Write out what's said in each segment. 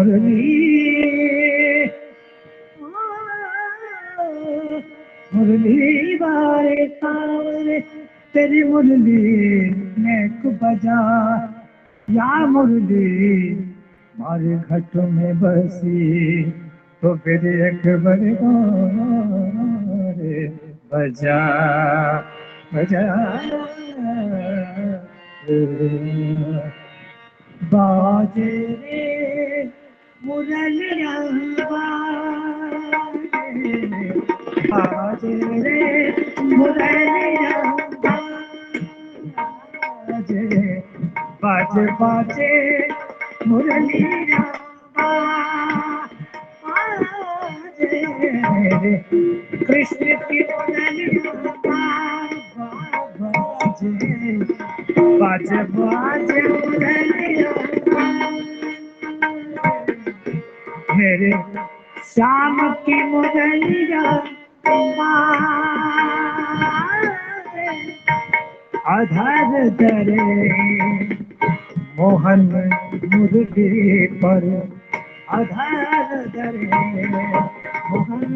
मुरली मुरली बारे सावरे तेरी मुरली नेक बजा या मुरली मारे घट में बसी तो फिर एक बड़े बजा बजा बाजे रे मुरलिया बाजे रे मुरलिया बाजे बाजे बाजे मुरलिया बाजे कृष्ण की मुरलिया बाजे बाजे बाजे मुरलिया मेरे श्याम की मुरलिया अधर दरे मोहन मुरली पर अधर दरे मोहन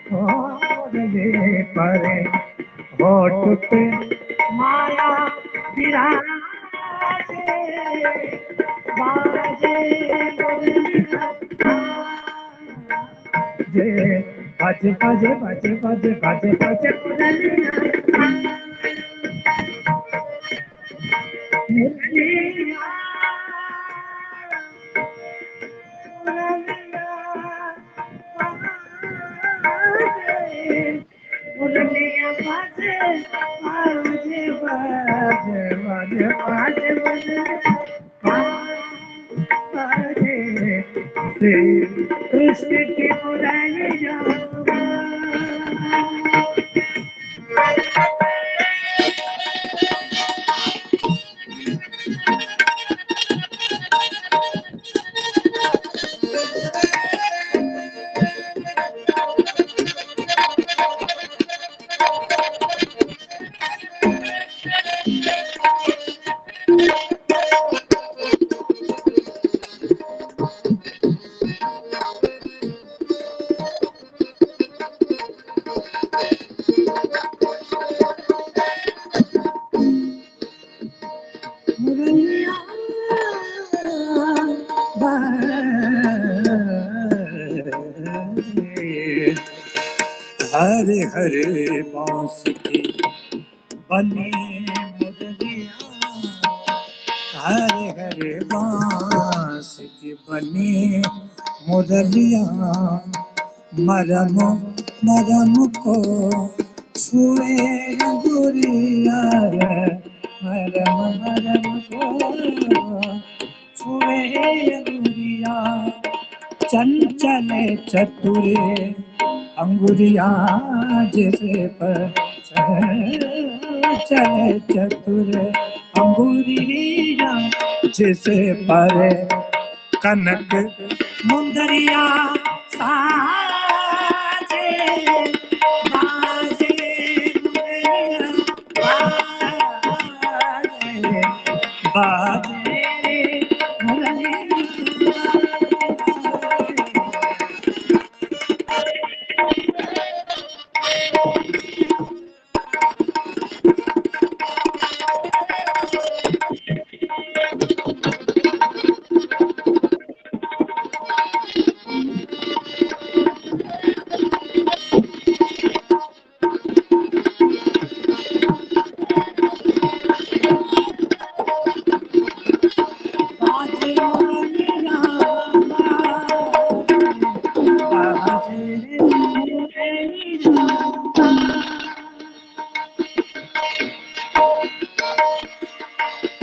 मुरली पर होठ पे माया विराजे बाजे बाजे बाजे बाजे बाजे बाजे बाजे मुरलिया मुरलिया मुरलिया बाजे बाजे बाजे बाजे बाजे बाजे श्री कृष्ण की मुरलिया मुरलिया हरे हरे बांस की बनी मुरलिया हरे हरे बांस की बनी मुरलिया मरम मरम को छुए गुरिया मरम मरम को छुए गुरिया चंचल चतुरे अंगुरिया जैसे पर चले चतुर अंगुरिया जैसे पर कनक मुंदरिया साजे बाजे मुरलिया बाजे बाजे मुरलिया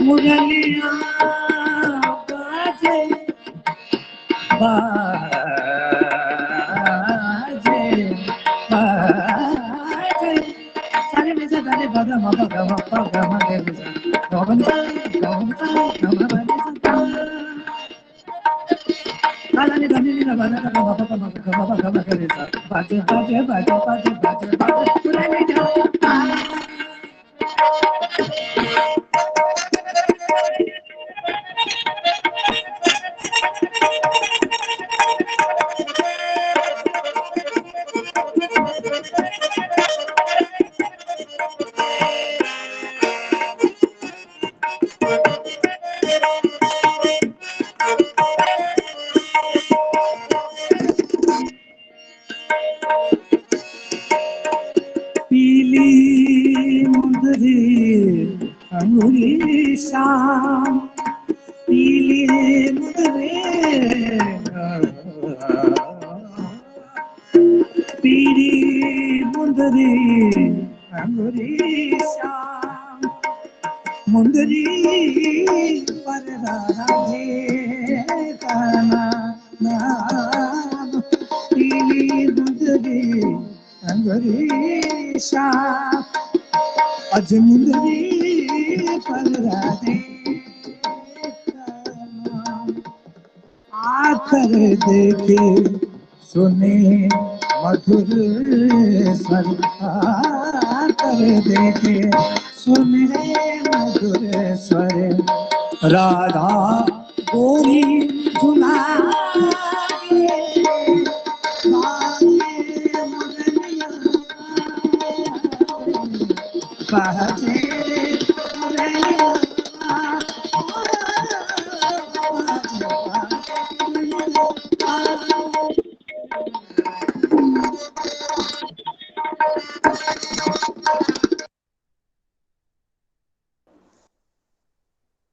मुरलिया बाजे बाजे बाजे सारे में से गाने बाजा मापा गामा पा गामा दे बुझा गावन गामा काला ने गाने ने गाना का बाबा का बाबा गामा करे सा बाजे बाजे बाजे बाजे बाजे बाजे मुरलिया मुंदरी अंगूरी शाम, पीली मुंदरी पीली मुंदरी अंगूरी शाम, मुंदरी पर राधे का नाम, पीली मुंदरी अंगूरी शाम, अज मुंदरी पर राधे का नाम। आकर देखे सुने मधुर स्वर, आकर देखे सुने मधुर स्वर, राधा गोरी झुलाए बाजे मुरलिया, बाजे मुरलिया,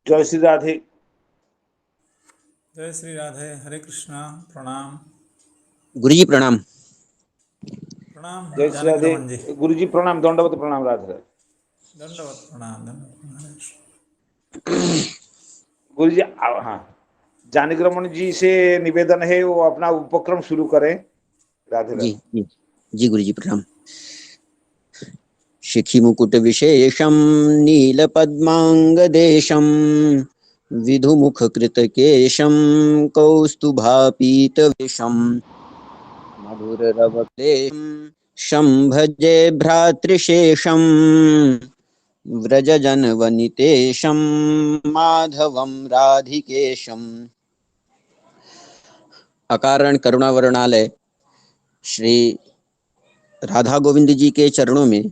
जय श्री राधे। जय श्री राधे। हरे कृष्णा। प्रणाम गुरुजी प्रणाम। प्रणाम। जय श्री जानकी राधे। रमन जी गुरु जी प्रणाम, दंडवत प्रणाम। राधे राधे। दंडवत प्रणाम। दंडवत। गुरु जी हाँ, जानकी रमन जी से निवेदन है वो अपना उपक्रम शुरू करें। राधे जी राधे। जी जी गुरुजी प्रणाम। शिखी मुकुट विशेषम नीलपद्मांगदेशम, विधुमुख कृतकेशम कौस्तुभापीतवेशम, मधुररवक्लेशम शंभजे भ्रातृशेषम, व्रजजनवनितेशम माधवम राधिकेशम। अकारण करुणावरणालय श्री राधा गोविंद जी के चरणों में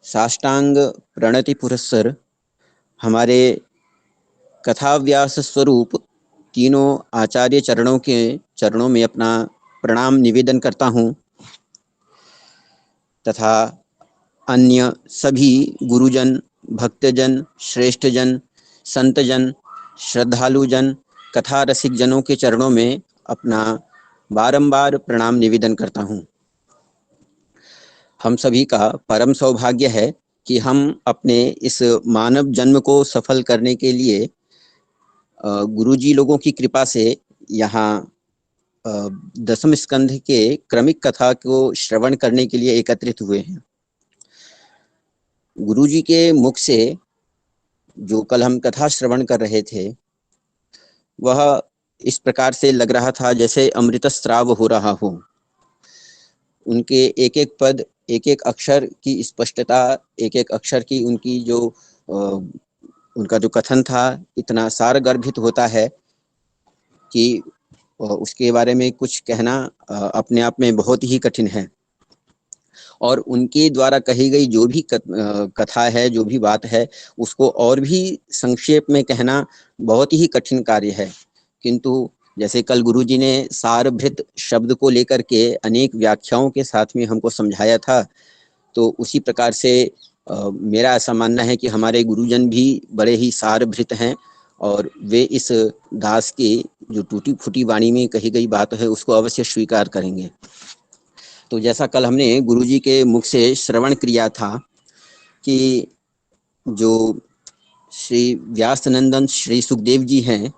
साष्टांग प्रणति पुरस्सर हमारे कथाव्यास स्वरूप तीनों आचार्य चरणों के चरणों में अपना प्रणाम निवेदन करता हूँ तथा अन्य सभी गुरुजन, भक्तजन, श्रेष्ठजन, संतजन, श्रद्धालुजन, कथा रसिक जनों के चरणों में अपना बारंबार प्रणाम निवेदन करता हूँ। हम सभी का परम सौभाग्य है कि हम अपने इस मानव जन्म को सफल करने के लिए गुरुजी लोगों की कृपा से यहाँ दसम स्कंध के क्रमिक कथा को श्रवण करने के लिए एकत्रित हुए हैं। गुरुजी के मुख से जो कल हम कथा श्रवण कर रहे थे वह इस प्रकार से लग रहा था जैसे अमृत स्राव हो रहा हो। उनके एक एक पद, एक एक अक्षर की स्पष्टता, एक एक अक्षर की उनकी जो उनका जो कथन था इतना सारगर्भित होता है कि उसके बारे में कुछ कहना अपने आप में बहुत ही कठिन है। और उनके द्वारा कही गई जो भी कथा है, जो भी बात है, उसको और भी संक्षेप में कहना बहुत ही कठिन कार्य है। किंतु जैसे कल गुरुजी ने सारभृत शब्द को लेकर के अनेक व्याख्याओं के साथ में हमको समझाया था, तो उसी प्रकार से मेरा ऐसा मानना है कि हमारे गुरुजन भी बड़े ही सारभृत हैं और वे इस दास की जो टूटी फूटी वाणी में कही गई बात है उसको अवश्य स्वीकार करेंगे। तो जैसा कल हमने गुरुजी के मुख से श्रवण किया था कि जो श्री व्यासनंदन श्री सुखदेव जी हैं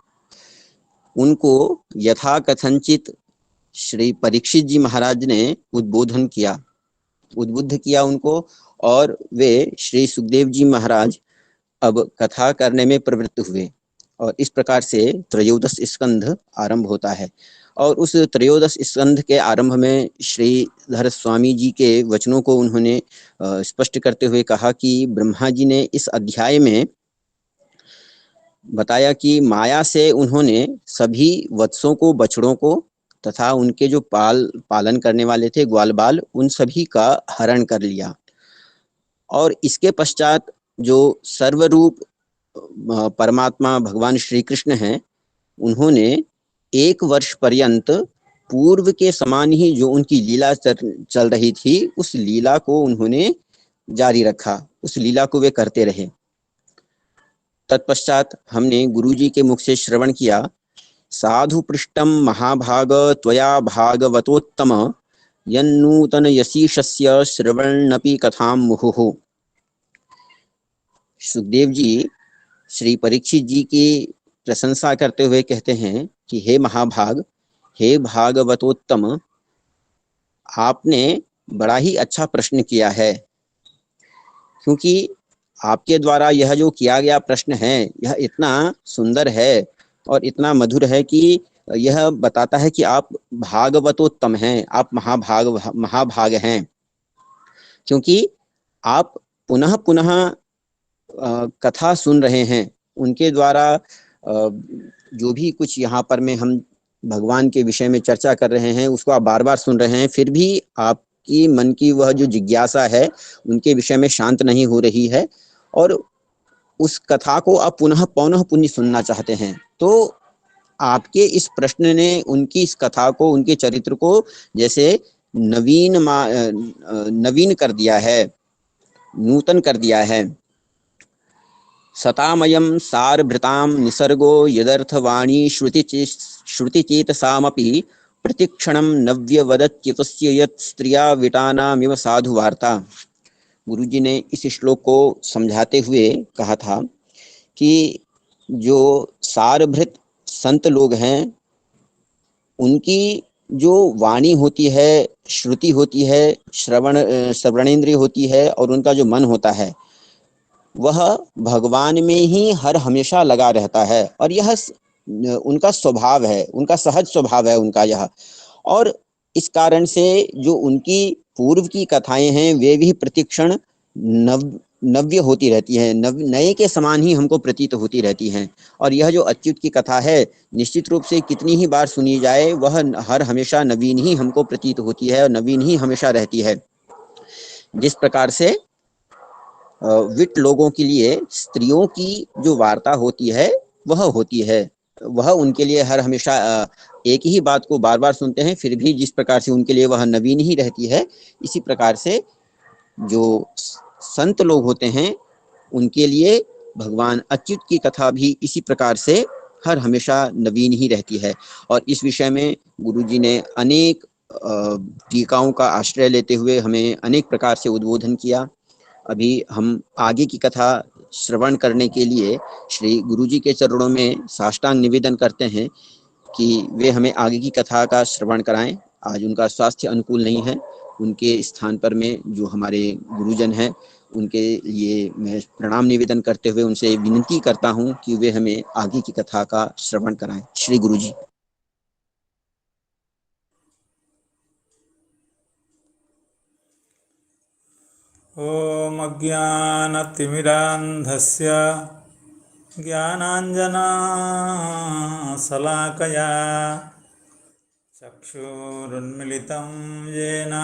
उनको यथा कथनचित श्री परीक्षित जी महाराज ने उद्बुद्ध किया उनको, और वे श्री सुखदेव जी महाराज अब कथा करने में प्रवृत्त हुए और इस प्रकार से त्रयोदश स्कंध आरंभ होता है। और उस त्रयोदश स्कंध के आरंभ में श्रीधर स्वामी जी के वचनों को उन्होंने स्पष्ट करते हुए कहा कि ब्रह्मा जी ने इस अध्याय में बताया कि माया से उन्होंने सभी वत्सों को, बछड़ों को तथा उनके जो पालन करने वाले थे ग्वाल बाल, उन सभी का हरण कर लिया। और इसके पश्चात जो सर्वरूप परमात्मा भगवान श्री कृष्ण हैं, उन्होंने 1 वर्ष पर्यंत पूर्व के समान ही जो उनकी लीला चल रही थी उस लीला को उन्होंने जारी रखा, उस लीला को वे करते रहे। तत्पश्चात हमने गुरुजी के मुख से श्रवण किया, साधु पृष्ठम महाभाग त्वया भागवतोत्तम यन्नूतन यशीशस्य श्रवणपि कथाम मुहुः। सुखदेव जी श्री परीक्षित जी की प्रशंसा करते हुए कहते हैं कि हे महाभाग, हे भागवतोत्तम, आपने बड़ा ही अच्छा प्रश्न किया है, क्योंकि आपके द्वारा यह जो किया गया प्रश्न है यह इतना सुंदर है और इतना मधुर है कि यह बताता है कि आप भागवतोत्तम हैं, आप महाभाग हैं, क्योंकि आप पुनः पुनः कथा सुन रहे हैं। उनके द्वारा जो भी कुछ यहाँ पर में हम भगवान के विषय में चर्चा कर रहे हैं उसको आप बार बार सुन रहे हैं, फिर भी आपकी मन की वह जो जिज्ञासा है उनके विषय में शांत नहीं हो रही है और उस कथा को आप पुनः पुनः पुनः सुनना चाहते हैं। तो आपके इस प्रश्न ने उनकी इस कथा को, उनके चरित्र को जैसे नवीन कर दिया है, नूतन कर दिया है। सतामयं सारभृतां निसर्गो यदर्थवाणी श्रुतिचेतसामपि प्रतिक्षणं नव्यवदत्यतस्य यत् स्त्रिया विटानामिव साधु वार्ता। गुरुजी ने इस श्लोक को समझाते हुए कहा था कि जो सारभृत संत लोग हैं उनकी जो वाणी होती है, श्रुति होती है, श्रवणेंद्रिय होती है और उनका जो मन होता है वह भगवान में ही हर हमेशा लगा रहता है और यह उनका स्वभाव है, उनका सहज स्वभाव है उनका यह। और इस कारण से जो उनकी पूर्व की कथाएं हैं वे भी प्रतिक्षण नव्य होती रहती हैं, नए के समान ही हमको प्रतीत होती रहती हैं। और यह जो अच्युत की कथा है निश्चित रूप से कितनी ही बार सुनी जाए वह हर हमेशा नवीन ही हमको प्रतीत होती है और नवीन ही हमेशा रहती है। जिस प्रकार से विट लोगों के लिए स्त्रियों की जो वार्ता होती है वह होती है, वह उनके लिए हर हमेशा एक ही बात को बार बार सुनते हैं, फिर भी जिस प्रकार से उनके लिए वह नवीन ही रहती है, इसी प्रकार से जो संत लोग होते हैं उनके लिए भगवान अच्युत की कथा भी इसी प्रकार से हर हमेशा नवीन ही रहती है। और इस विषय में गुरुजी ने अनेक टीकाओं का आश्रय लेते हुए हमें अनेक प्रकार से उद्बोधन किया। अभी हम आगे की कथा श्रवण करने के लिए श्री गुरुजी के चरणों में साष्टांग निवेदन करते हैं कि वे हमें आगे की कथा का श्रवण कराएं। आज उनका स्वास्थ्य अनुकूल नहीं है, उनके स्थान पर में जो हमारे गुरुजन हैं उनके लिए मैं प्रणाम निवेदन करते हुए उनसे विनती करता हूं कि वे हमें आगे की कथा का श्रवण कराएं। श्री गुरुजी। ॐ अज्ञानतिमिरान्धस्य ज्ञानाञ्जनशलाकया चक्षुरुन्मिलितं येन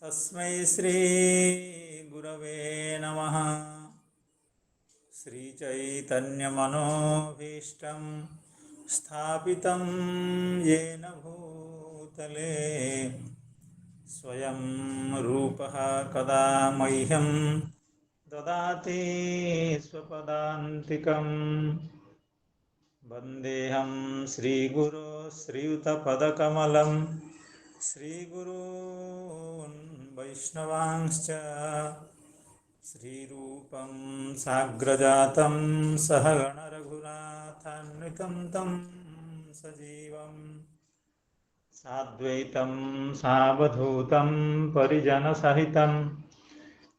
तस्मै श्रीगुरवे नमः। श्रीचैतन्यमनोभीष्टं स्थापितं येन भूतले स्वयं रूपः कदा मह्यं ददाति स्वपदान्तिकं। वन्देऽहं श्रीगुरो श्रीयुतपदकमलं श्रीगुरून् वैष्णवांश्च श्रीरूपं साग्रजातं सहगणरघुनाथान्वितं तं सजीवम् साद्वैतं सावधूतं परिजनसहितं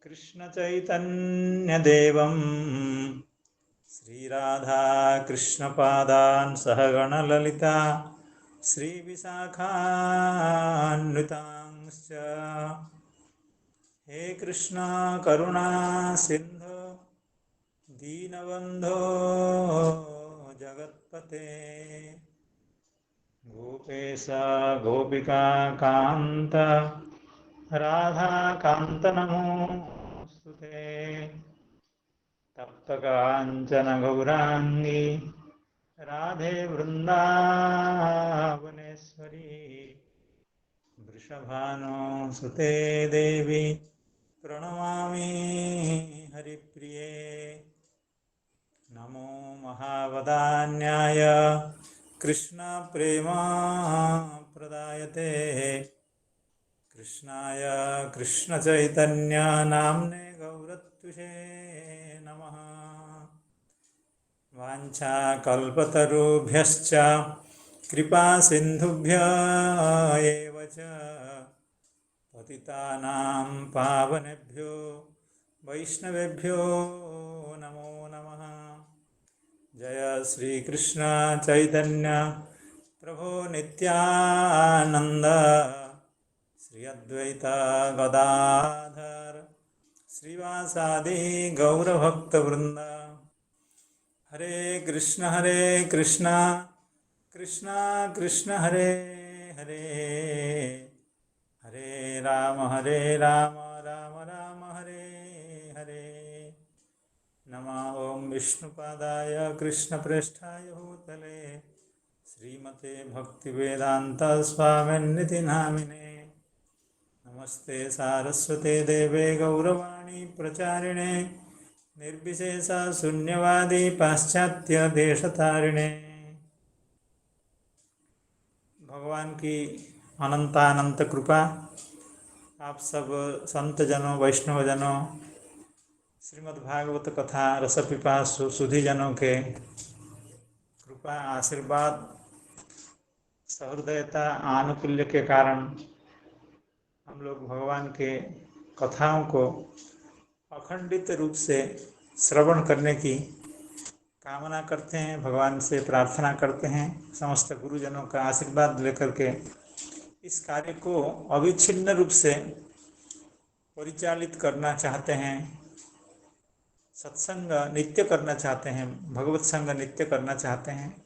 कृष्णचैतन्यदेवं श्रीराधाकृष्णपादान् सहगणललिता श्रीविशाखान्वितांश्च। हे कृष्ण करुणा सिन्धो दीनबन्धो जगत्पते गोपेश गोपिका कांत राधा कांत नमोस्तुते। तप्त कांचन गौरांगी राधे वृंदावनेश्वरी वृषभानुसुते देवी प्रणमामि हरिप्रिये। नमो महावदान्याय कृष्णप्रेमा प्रदायते कृष्णाय कृष्णचैतन्य नाम्ने गौरत्विषे नमः। वाञ्छाकल्पतरुभ्यश्च कृपासिन्धुभ्य एव च पतितानां पावनेभ्यो वैष्णवेभ्यो नमो नमः। जय श्री कृष्ण चैतन्य प्रभो नित्यानंद श्री अद्वैत गदाधर श्रीवासादि गौरभक्तवृंद। हरे कृष्ण कृष्ण कृष्ण हरे हरे, हरे राम राम राम हरे हरे। नमः ओं विष्णुपादाय कृष्णप्रेष्ठाय भूतले श्रीमते भक्तिवेदांत स्वामिन्निति नामिने। नमस्ते सारस्वते देवे गौरवाणी प्रचारिणे निर्विशेष शून्यवादी पाश्चात्य देशतारिणे। भगवान की अनंतानंत कृपा आप सब संत जनों वैष्णव जनों श्रीमद् भागवत कथा रसपिपासु सुधी जनों के कृपा आशीर्वाद सहृदयता आनुकूल्य के कारण हम लोग भगवान के कथाओं को अखंडित रूप से श्रवण करने की कामना करते हैं, भगवान से प्रार्थना करते हैं। समस्त गुरुजनों का आशीर्वाद लेकर के इस कार्य को अविच्छिन्न रूप से परिचालित करना चाहते हैं, सत्संग नित्य करना चाहते हैं, भगवत संग नित्य करना चाहते हैं।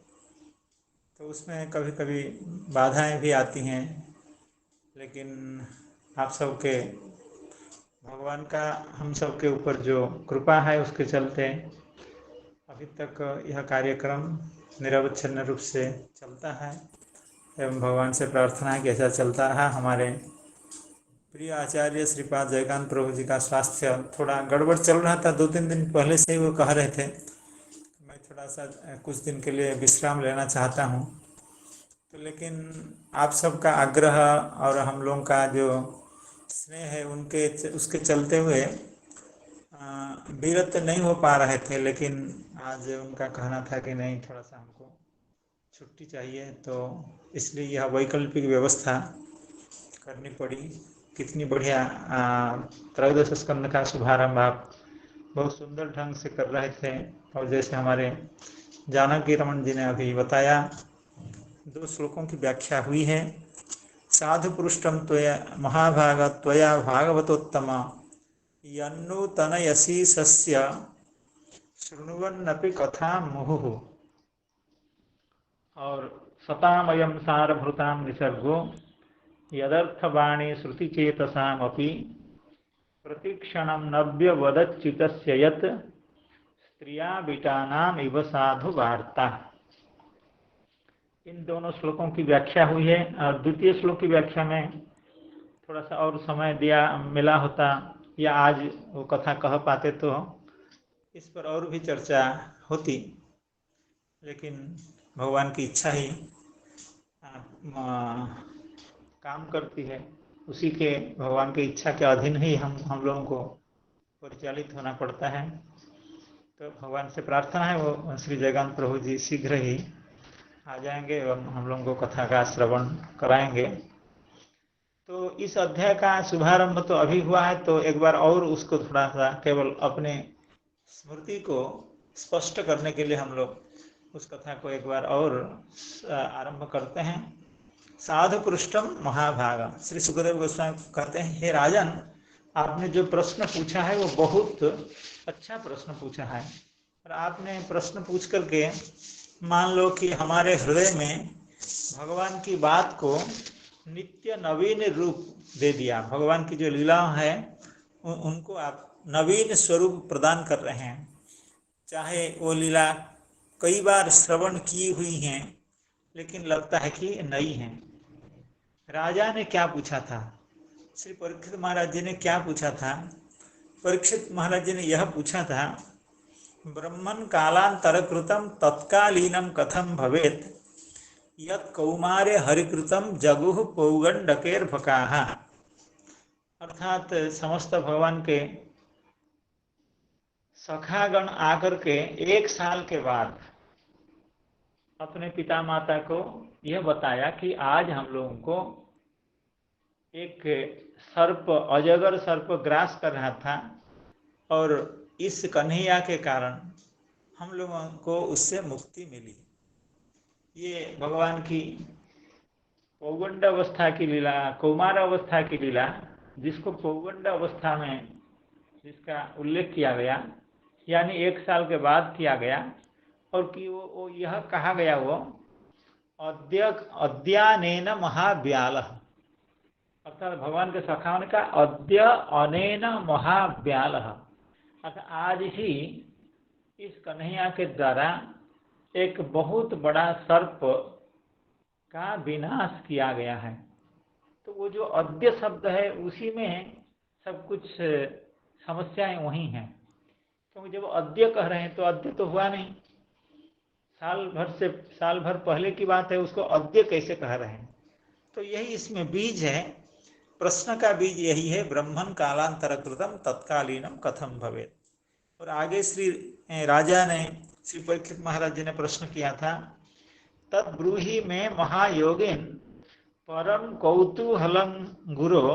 तो उसमें कभी कभी बाधाएं भी आती हैं, लेकिन आप सबके भगवान का हम सबके ऊपर जो कृपा है उसके चलते अभी तक यह कार्यक्रम निरवच्छिन्न रूप से चलता है एवं भगवान से प्रार्थना है कि ऐसा चलता रहा। हमारे प्रिय आचार्य श्रीपाद जयकांत प्रभु जी का स्वास्थ्य थोड़ा गड़बड़ चल रहा था, 2-3 दिन पहले से ही वो कह रहे थे मैं थोड़ा सा कुछ दिन के लिए विश्राम लेना चाहता हूँ। तो लेकिन आप सबका आग्रह और हम लोगों का जो स्नेह है उसके चलते हुए विरत नहीं हो पा रहे थे, लेकिन आज उनका कहना था कि नहीं थोड़ा सा हमको छुट्टी चाहिए, तो इसलिए यह वैकल्पिक व्यवस्था करनी पड़ी। कितनी बढ़िया त्रयोदश स्कंद का शुभारंभ आप बहुत सुंदर ढंग से कर रहे थे, और जैसे हमारे जानकी रमन जी ने अभी बताया 2 श्लोकों की व्याख्या हुई है। साधु पृष्ठम त्वया महाभाग त्वया भागवतोत्तम यन्नूतनयसी सस्य शृण्वन्नपि कथा मुहुः। और सतामयं सारभृतां निसर्गो यदर्थवाणी श्रुतिचेतसामपि प्रतिक्षणं नव्यवदच्युतस्य यत् स्त्रियाविटानाम् इव साधु वार्ता। इन दोनों श्लोकों की व्याख्या हुई है, और द्वितीय श्लोक की व्याख्या में थोड़ा सा और समय मिला होता या आज वो कथा कह पाते तो इस पर और भी चर्चा होती, लेकिन भगवान की इच्छा ही काम करती है। उसी के भगवान की इच्छा के अधीन ही हम लोगों को परिचालित होना पड़ता है। तो भगवान से प्रार्थना है वो श्री जयकांत प्रभु जी शीघ्र ही आ जाएंगे एवं हम लोगों को कथा का श्रवण कराएंगे। तो इस अध्याय का शुभारंभ तो अभी हुआ है, तो एक बार और उसको थोड़ा सा केवल अपने स्मृति को स्पष्ट करने के लिए हम लोग उस कथा को एक बार और आरंभ करते हैं। साधु पृष्ठम महाभागा। श्री सुखदेव गोस्वामी कहते हैं, हे राजन, आपने जो प्रश्न पूछा है वो बहुत अच्छा प्रश्न पूछा है, और आपने प्रश्न पूछ करके मान लो कि हमारे हृदय में भगवान की बात को नित्य नवीन रूप दे दिया। भगवान की जो लीला है उनको आप नवीन स्वरूप प्रदान कर रहे हैं। चाहे वो लीला कई बार श्रवण की हुई हैं, लेकिन लगता है कि नई हैं। राजा ने क्या पूछा था, श्री परीक्षित महाराज जी ने क्या पूछा था परीक्षित महाराज जी ने यह पूछा था, ब्रह्मन कालांतरकृतम तत्कालीनम कथम भवेत यत् कौमारे हरिकृतम जगुः पौगंडकेर भकाः। अर्थात समस्त भगवान के सखागण आकर के 1 साल के बाद अपने पिता माता को यह बताया कि आज हम लोगों को एक सर्प, अजगर सर्प ग्रास कर रहा था और इस कन्हैया के कारण हम लोगों को उससे मुक्ति मिली। ये भगवान की पौगंड अवस्था की लीला, कौमार अवस्था की लीला, जिसको पौगंड अवस्था में जिसका उल्लेख किया गया, यानी 1 साल के बाद किया गया, और कि वो यह कहा गया वो अद्यानेन महाव्यालः, अर्थात भगवान के सखा ने कहा अद्य अनेन महाव्यालः, अर्थात आज ही इस कन्हैया के द्वारा एक बहुत बड़ा सर्प का विनाश किया गया है। तो वो जो अद्य शब्द है उसी में सब कुछ समस्याएं वही हैं, क्योंकि जब अद्य कह रहे हैं तो अद्य तो हुआ नहीं, साल भर पहले की बात है, उसको अद्य कैसे कह रहे हैं। तो यही इसमें बीज है, प्रश्न का बीज यही है, ब्रह्मन कालांतरकृतम तत्कालीनम कथम भवेत। और आगे श्री राजा ने, श्री परीक्षित महाराज जी ने प्रश्न किया था, तद ब्रूहि में महायोगिन परम कौतूहलं गुरो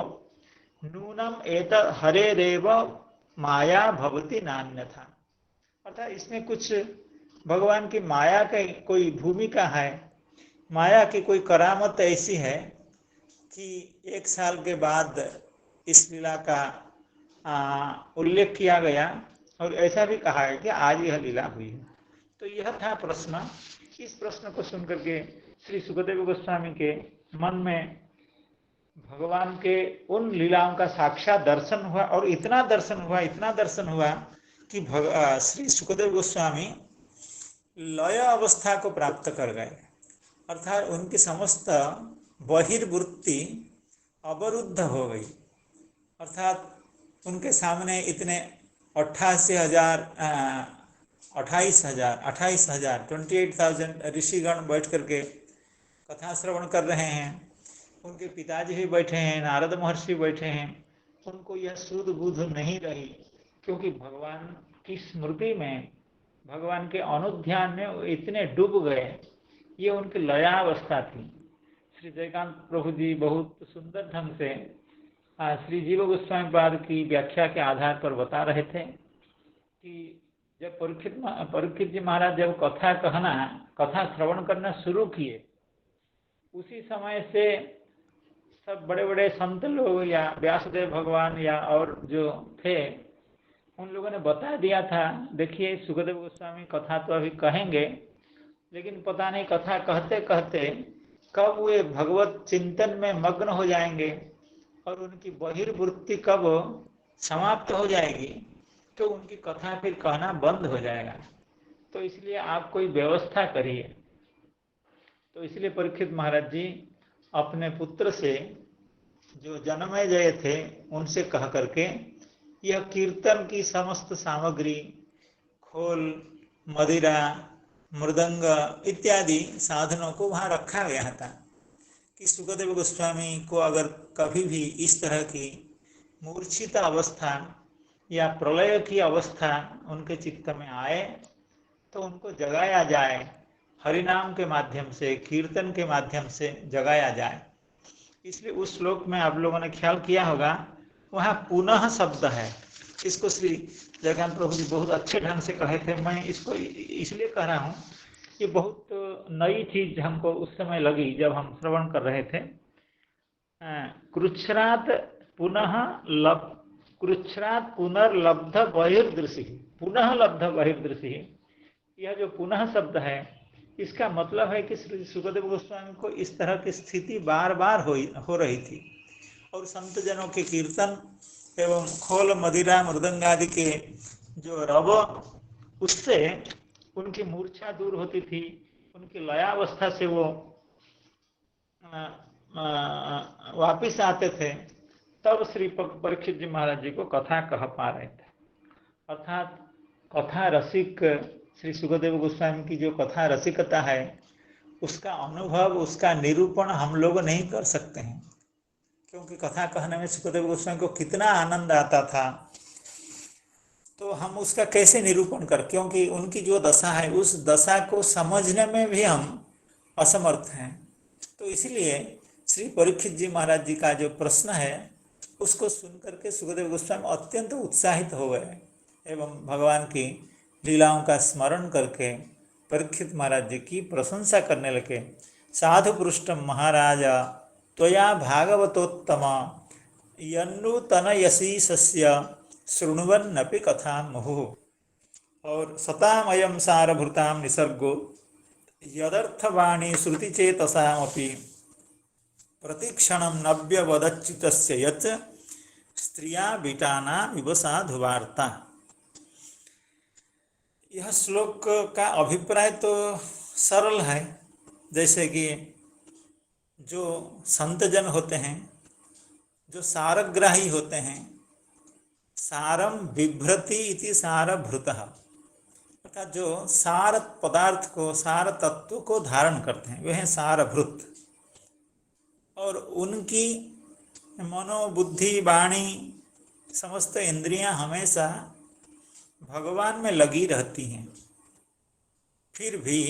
नूनम एत हरेरेव माया भवति नान्यथा। अर्थात इसमें कुछ भगवान की माया का कोई भूमिका है, माया की कोई करामत ऐसी है कि 1 साल के बाद इस लीला का उल्लेख किया गया और ऐसा भी कहा है कि आज यह लीला हुई है। तो यह था प्रश्न। इस प्रश्न को सुनकर के श्री सुखदेव गोस्वामी के मन में भगवान के उन लीलाओं का साक्षात दर्शन हुआ, और इतना दर्शन हुआ कि श्री सुखदेव गोस्वामी लय अवस्था को प्राप्त कर गए, अर्थात उनकी समस्त बहिर्वृत्ति अवरुद्ध हो गई। अर्थात उनके सामने इतने 28,000 ऋषिगण बैठ करके कथा श्रवण कर रहे हैं, उनके पिताजी भी बैठे हैं, नारद महर्षि बैठे हैं, उनको यह सुध बुध नहीं रही, क्योंकि भगवान की स्मृति में, भगवान के अनुध्यान में वो इतने डूब गए। ये उनकी लयावस्था थी। श्री जयकांत प्रभु जी बहुत सुंदर ढंग से श्री जीव गोस्वामी पाद की व्याख्या के आधार पर बता रहे थे कि जब परीक्षित जी महाराज जब कथा श्रवण करना शुरू किए, उसी समय से सब बड़े बड़े संत लोग या व्यासदेव भगवान या और जो थे, उन लोगों ने बता दिया था, देखिए सुखदेव गोस्वामी कथा तो अभी कहेंगे, लेकिन पता नहीं कथा कहते कहते कब वे भगवत चिंतन में मग्न हो जाएंगे और उनकी बहिर्वृत्ति कब समाप्त हो जाएगी, तो उनकी कथा फिर कहना बंद हो जाएगा। तो इसलिए आप कोई व्यवस्था करिए। तो इसलिए परीक्षित महाराज जी अपने पुत्र से, जो जन्मेजय थे, उनसे कह करके यह कीर्तन की समस्त सामग्री, खोल, मदिरा, मृदंग इत्यादि साधनों को वहाँ रखा गया था कि सुखदेव गोस्वामी को अगर कभी भी इस तरह की मूर्छित अवस्था या प्रलय की अवस्था उनके चित्त में आए तो उनको जगाया जाए, हरिनाम के माध्यम से, कीर्तन के माध्यम से जगाया जाए। इसलिए उस श्लोक में आप लोगों ने ख्याल किया होगा, वहाँ पुनः शब्द है। इसको श्री जयकांत प्रभु जी बहुत अच्छे ढंग से कहे थे। मैं इसको इसलिए कह रहा हूँ, ये बहुत नई चीज हमको उस समय लगी जब हम श्रवण कर रहे थे। कृच्छ्रात पुनर्लब्ध बहिर्दृशि, पुनः लब्ध बहिर्दृशि, यह जो पुनः शब्द है, इसका मतलब है कि श्री सुखदेव गोस्वामी को इस तरह की स्थिति बार बार हो रही थी, और संत जनों के कीर्तन एवं खोल, मदिरा, मृदंग आदि के जो रव, उससे उनकी मूर्छा दूर होती थी, उनकी लयावस्था से वो वापिस आते थे। तब श्री परीक्षित जी महाराज जी को कथा कह पा रहे थे। अर्थात कथा रसिक श्री सुखदेव गोस्वामी की जो कथा रसिकता है, उसका अनुभव, उसका निरूपण हम लोग नहीं कर सकते हैं, क्योंकि कथा कहने में सुखदेव गोस्वामी को कितना आनंद आता था, तो हम उसका कैसे निरूपण कर, क्योंकि उनकी जो दशा है उस दशा को समझने में भी हम असमर्थ हैं। तो इसलिए श्री परीक्षित जी महाराज जी का जो प्रश्न है उसको सुनकर के सुखदेव गोस्वामी अत्यंत उत्साहित हो गए एवं भगवान की लीलाओं का स्मरण करके परीक्षित महाराज जी की प्रशंसा करने लगे। साधु पृष्ठम महाराज त्वया भागवतोत्तम यन्नूतनयशीषस्य शृण्वन्नपि कथा मुहुः। और सतामयं सारभृतां निसर्गो यदर्थवाणी श्रुतिचेतसामपि प्रतिक्षणं नव्यवदच्युतस्य यत् स्त्रिया बीटानामिव साधुवार्ता। यह श्लोक का अभिप्राय तो सरल है, जैसे कि जो संतजन होते हैं, जो सारग्राही होते हैं, सारम बिभ्रति इति सारभृतः, अर्थात जो सार पदार्थ को, सार तत्व को धारण करते हैं वे हैं सारभृत। और उनकी मनोबुद्धि वाणी समस्त इंद्रियां हमेशा भगवान में लगी रहती हैं, फिर भी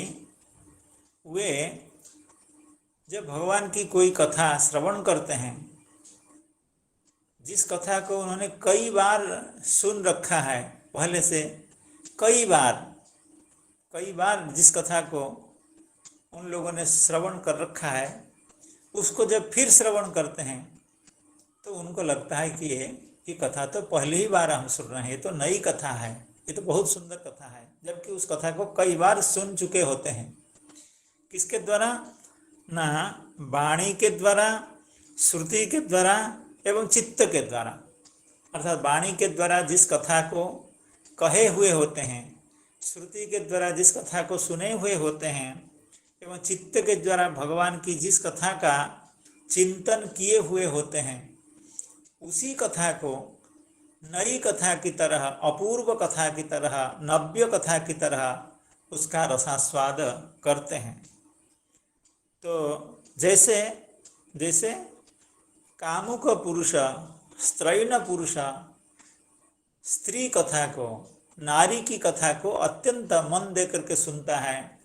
वे जब भगवान की कोई कथा श्रवण करते हैं, जिस कथा को उन्होंने कई बार सुन रखा है पहले से, कई बार जिस कथा को उन लोगों ने श्रवण कर रखा है, उसको जब फिर श्रवण करते हैं तो उनको लगता है कि ये कथा तो पहली ही बार हम सुन रहे हैं, ये तो नई कथा है, ये तो बहुत सुंदर कथा है, जबकि उस कथा को कई बार सुन चुके होते हैं। किसके द्वारा? ना वाणी के द्वारा, श्रुति के द्वारा एवं चित्त के द्वारा। अर्थात वाणी के द्वारा जिस कथा को कहे हुए होते हैं, श्रुति के द्वारा जिस कथा को सुने हुए होते हैं, एवं चित्त के द्वारा भगवान की जिस कथा का चिंतन किए हुए होते हैं, उसी कथा को नई कथा की तरह, अपूर्व कथा की तरह, नव्य कथा की तरह उसका रसास्वाद करते हैं। तो जैसे कामुक पुरुष, स्त्रैण पुरुष स्त्री कथा को, नारी की कथा को अत्यंत मन दे करके सुनता है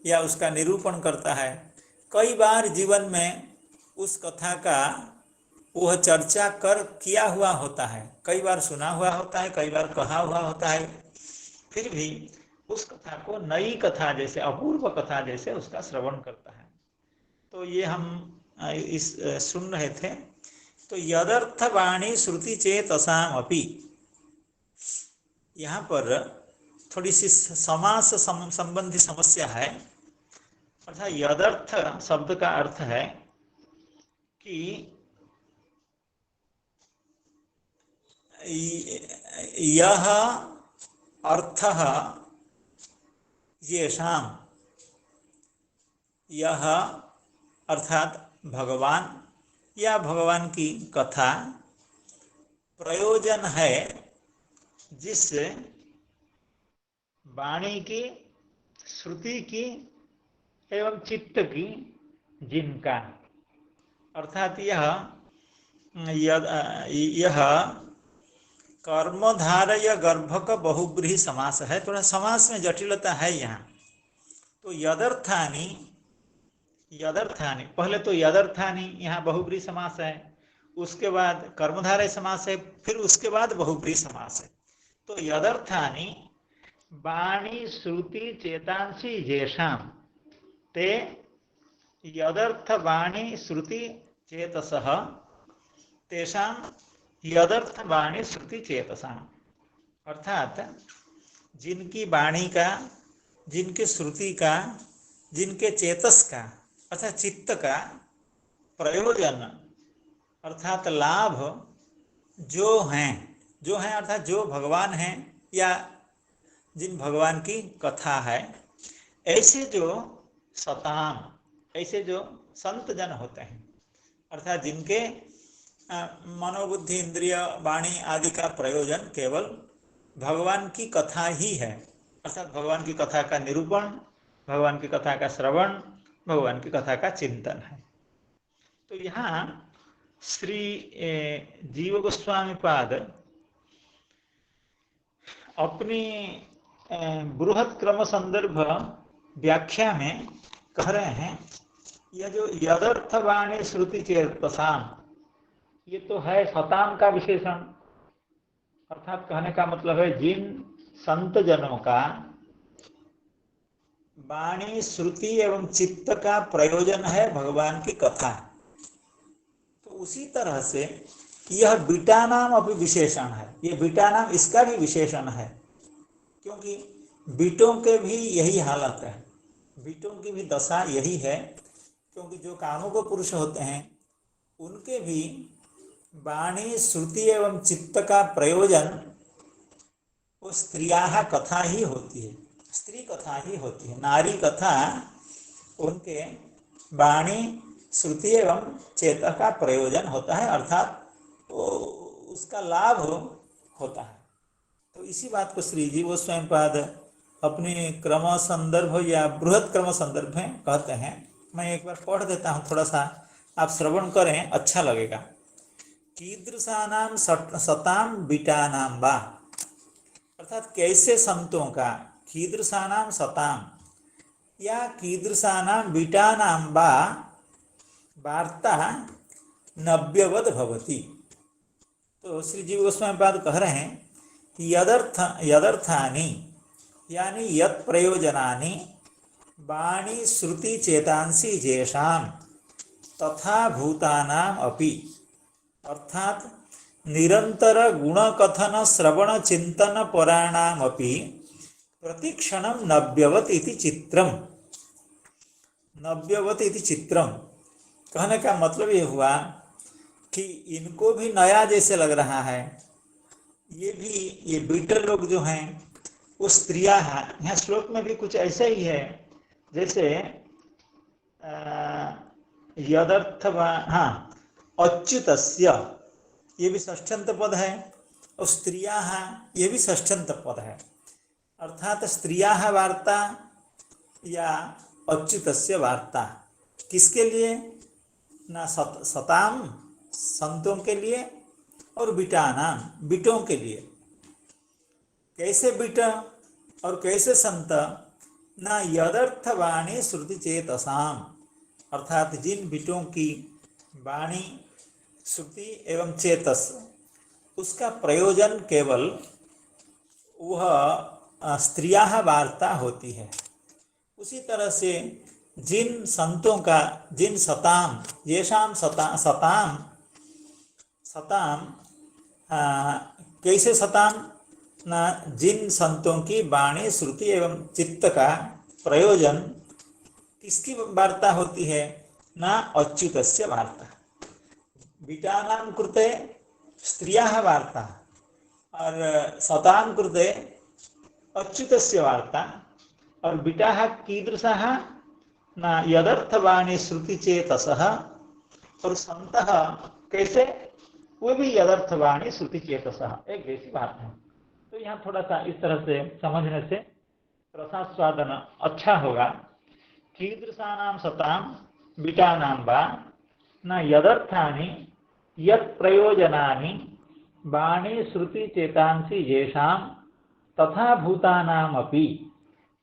या उसका निरूपण करता है, कई बार जीवन में उस कथा का वह चर्चा किया हुआ होता है, कई बार सुना हुआ होता है, कई बार कहा हुआ होता है, फिर भी उस कथा को नई कथा जैसे, अपूर्व कथा जैसे उसका श्रवण करता है। तो ये हम इस सुन रहे थे। तो यदर्थ वाणी श्रुति चेतसाम अपि, यहाँ पर थोड़ी सी समास संबंधी समस्या है। अर्थात यदर्थ शब्द का अर्थ है कि यह अर्थः येषां, यह अर्थात भगवान या भगवान की कथा प्रयोजन है जिस वाणी की, श्रुति की एवं चित्त की जिनका, अर्थात यह कर्मधारय गर्भक बहुब्रीहि समास है। थोड़ा समास में जटिलता है यहाँ। तो यदर्थानि, पहले तो यदर्थानि यहाँ बहुब्रीहि समास है, उसके बाद कर्मधारय समास है, फिर उसके बाद बहुब्रीहि समास है। तो यदर्थानि वाणी श्रुति चेतांसी येषां ते यदर्थ वाणी श्रुति चेतसः तेषां यदर्थ वाणी श्रुति चेतसां, अर्थात जिनकी वाणी का, जिनके श्रुति का, जिनके चेतस का अर्थात चित्त का प्रयोजन अर्थात लाभ जो हैं अर्थात जो भगवान हैं या जिन भगवान की कथा है, ऐसे जो सताम, ऐसे जो संत जन होते हैं, अर्थात जिनके मनोबुद्धि इंद्रिय वाणी आदि का प्रयोजन केवल भगवान की कथा ही है, अर्थात भगवान की कथा का निरूपण, भगवान की कथा का श्रवण, भगवान की कथा का चिंतन है। तो यहाँ श्री जीव गोस्वामी पाद अपनी बृहत क्रम संदर्भ व्याख्या में कह रहे हैं, यह जो यदर्थवाणी श्रुति चेतसाम, ये तो है सताम का विशेषण, अर्थात कहने का मतलब है जिन संत जनों का वाणी श्रुति एवं चित्त का प्रयोजन है भगवान की कथा, तो उसी तरह से यह बीटा नाम अभी विशेषण है। ये बीटा नाम इसका भी विशेषण है, क्योंकि बीटों के भी यही हालत है, बीटों की भी दशा यही है, क्योंकि जो कामुक पुरुष होते हैं उनके भी वाणी श्रुति एवं चित्त का प्रयोजन वो स्त्रियाः कथा ही होती है, स्त्री कथा ही होती है। नारी कथा उनके वाणी श्रुति एवं चेत का प्रयोजन होता है, अर्थात उसका लाभ होता है। तो इसी बात को श्री जीव गोस्वामी पाद अपने क्रम संदर्भ या बृहत क्रम संदर्भ में कहते हैं। मैं एक बार पढ़ देता हूँ, थोड़ा सा आप श्रवण करें, अच्छा लगेगा। कीदृशानाम सताम बीटानाम वा, अर्थात कैसे संतों का, कीदृशानाम सताम या कीदृशानाम बीटानाम वा वार्ता नव्यवद भवति। तो श्री जीव गोस्वामी पाद कह रहे हैं कि यदर्थानि यानी यत् प्रयोजनानि वाणी श्रुति चेतांसी जेषाम तथा भूतानाम अपि, अर्थात निरंतर गुणकथन श्रवण चिंतन पराणाम अपि प्रतिक्षणम नव्यवत इति चित्रम। नव्यवत इति चित्रम कहने का मतलब ये हुआ कि इनको भी नया जैसे लग रहा है। ये बीटर लोग जो हैं वो स्त्रियां हैं। यहाँ श्लोक में भी कुछ ऐसा ही है, जैसे अच्युतस्य, ये भी षष्ठ्यंत पद है, और स्त्रियाः ये भी षष्ठ्यंत पद है, अर्थात स्त्रियाः वार्ता या अच्युतस्य वार्ता किसके लिए ना, सताम संतों के लिए, और बीटानाम बीटों के लिए। कैसे बीटा और कैसे संत ना, यदर्थ वाणी श्रुति चेतसाम, अर्थात जिन बीटों की वाणी श्रुति एवं चेतस उसका प्रयोजन केवल वह स्त्रियाः वार्ता होती है। उसी तरह से जिन संतों का, जिन सताम येषाम सताम कैसे सताम ना, जिन संतों की वाणी श्रुति एवं चित्त का प्रयोजन किसकी वार्ता होती है ना, अच्युतस्य वार्ता। बीटानां कृते स्त्रियाः वार्ता और सतां कृते अच्युतस्य वार्ता। और बीटाः कीदृशाः ना, यदर्थवाणी श्रुति चेतसः, और संतः कैसे, वो भी यदर्थवाणी श्रुति चेतसः, एक जैसी बात है। तो यहाँ थोड़ा सा इस तरह से समझने से रसास्वादन अच्छा होगा। कीदृशानां सतां बीटानां वा न यदर्थानि यत् प्रयोजनानि वाणी श्रुति चेतांसी येषां तथा भूतानाम अपि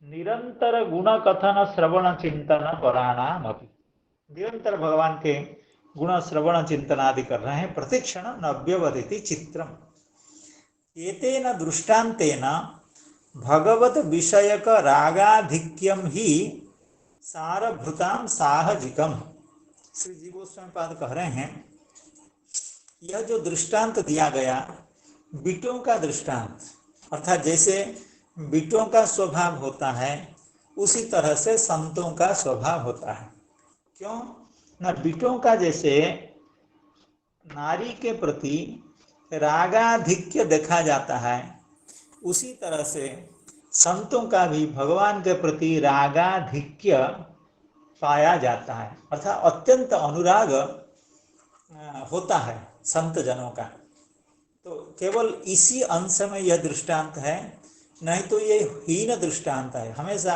निरंतर गुण कथन श्रवण चिंतन पराणाम अपि। निरंतर भगवान के गुण श्रवण चिंतन आदि कर रहे हैं। प्रतिक्षण नव्यवदिति चित्रम। एतेन दृष्टांतेन भगवत विषयक रागाधिक्यम ही सारभृताम साहजिकम। श्री जी गोस्वामी पाद कह रहे हैं, यह जो दृष्टांत दिया गया बीटों का दृष्टांत, अर्थात जैसे बीटों का स्वभाव होता है उसी तरह से संतों का स्वभाव होता है। क्यों ना, बीटों का जैसे नारी के प्रति रागाधिक्य देखा जाता है, उसी तरह से संतों का भी भगवान के प्रति रागाधिक्य पाया जाता है, अर्थात अत्यंत अनुराग होता है संत जनों का। तो केवल इसी अंश में यह दृष्टांत है, नहीं तो ये हीन दृष्टांत है। हमेशा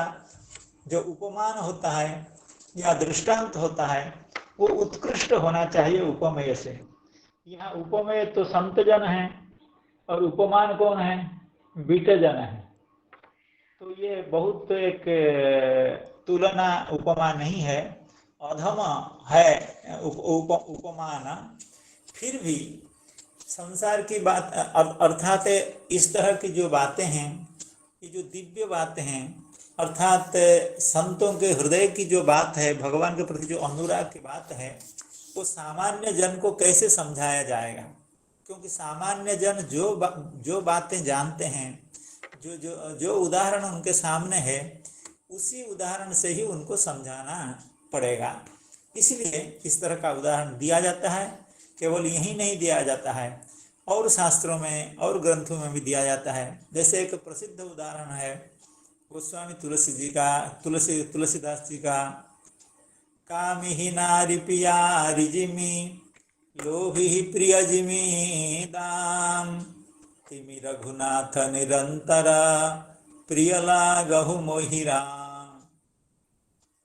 जो उपमान होता है या दृष्टांत होता है वो उत्कृष्ट होना चाहिए उपमेय से। यहाँ उपमेय तो संत जन है और उपमान कौन है? बीट जन है। तो ये बहुत एक तुलना उपमा नहीं है, अधम है उपमान। फिर भी संसार की बात अर्थात इस तरह की जो बातें हैं, ये जो दिव्य बातें हैं, अर्थात संतों के हृदय की जो बात है, भगवान के प्रति जो अनुराग की बात है, वो सामान्य जन को कैसे समझाया जाएगा? क्योंकि सामान्य जन जो बातें जानते हैं, जो उदाहरण उनके सामने है, उसी उदाहरण से ही उनको समझाना पड़ेगा। इसलिए इस तरह का उदाहरण दिया जाता है। केवल यही नहीं दिया जाता है, और शास्त्रों में और ग्रंथों में भी दिया जाता है। जैसे एक प्रसिद्ध उदाहरण है गोस्वामी तुलसी जी का, तुलसीदास जी का, कामिहि नारी पियारी जिमी लोभी प्रिय जिमी दाम तिमि रघुनाथ निरंतर प्रिय लागहु मोहिराम।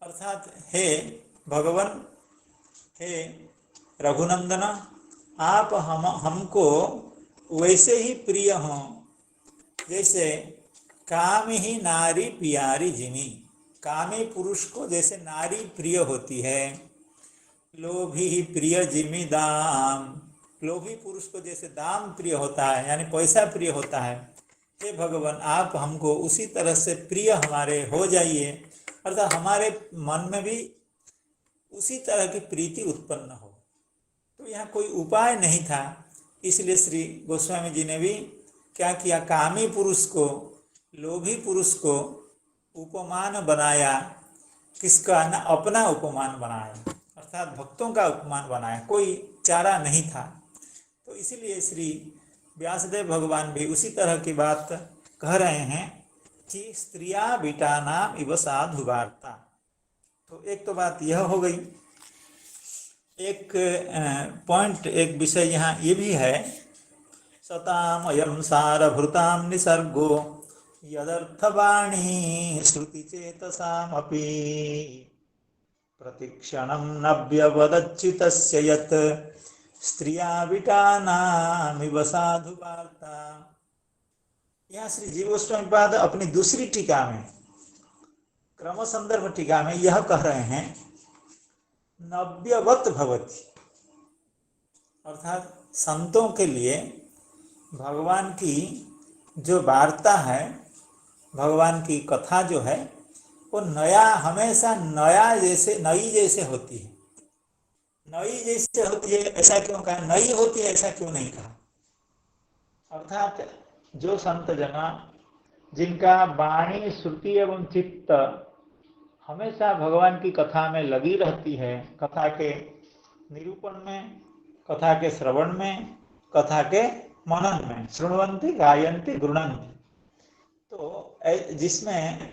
अर्थात हे भगवान, हे रघुनंदन, आप हमको वैसे ही प्रिय हों जैसे कामी ही नारी प्यारी जिमी, कामी पुरुष को जैसे नारी प्रिय होती है, लोभी ही प्रिय जिमी दाम, लोभी पुरुष को जैसे दाम प्रिय होता है, यानी पैसा प्रिय होता है। हे भगवान, आप हमको उसी तरह से प्रिय हमारे हो जाइए, अर्थात हमारे मन में भी उसी तरह की प्रीति उत्पन्न हो। तो यहाँ कोई उपाय नहीं था, इसलिए श्री गोस्वामी जी ने भी क्या किया, कामी पुरुष को, लोभी पुरुष को उपमान बनाया। किसका? ना अपना उपमान बनाया, अर्थात भक्तों का उपमान बनाया, कोई चारा नहीं था। तो इसीलिए श्री व्यासदेव भगवान भी उसी तरह की बात कह रहे हैं कि स्त्रिया बीटा नाम इव साधु वार्ता। तो एक तो बात यह हो गई। एक पॉइंट, एक विषय यहाँ ये भी है, सताम अयम सारभृताम निसर्गो यदर्थवाणी श्रुति चेतसामपि प्रतिक्षणं नव्यवदच्युतस्य यत् स्त्रिया विटानामिव साधु वार्ता। यहाँ श्री जीव गोस्वामी पाद अपनी दूसरी टीका में, क्रम संदर्भ टीका में यह कह रहे हैं, नव्यवत भवति, अर्थात संतों के लिए भगवान की जो वार्ता है, भगवान की कथा जो है, वो नया, हमेशा नया जैसे, नई जैसे होती है। नई जैसे होती है ऐसा क्यों कहा? नई होती है ऐसा क्यों नहीं कहा? अर्थात जो संत जना जिनका वाणी, श्रुति एवं चित्त हमेशा भगवान की कथा में लगी रहती है, कथा के निरूपण में, कथा के श्रवण में, कथा के मनन में, शृण्वन्ति गायन्ति गृह्णन्ति, तो जिसमें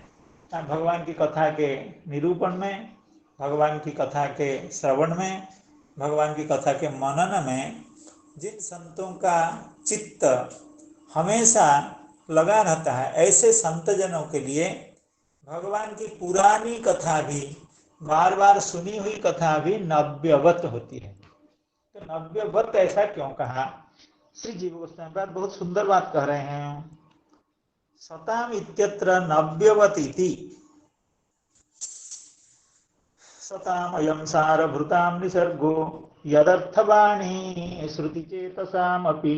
भगवान की कथा के निरूपण में, भगवान की कथा के श्रवण में, भगवान की कथा के मनन में जिन संतों का चित्त हमेशा लगा रहता है, ऐसे संतजनों के लिए भगवान की पुरानी कथा भी, बार बार सुनी हुई कथा भी नव्यवत होती है। तो नव्यवत ऐसा क्यों कहा? श्री जीव गोस्वामी पाद बहुत सुंदर बात कह रहे हैं। सताम इत्यत्र नव्यवत इति, सताम अयम सारभृताम निसर्गो यदर्थवाणी श्रुति चेतसामपि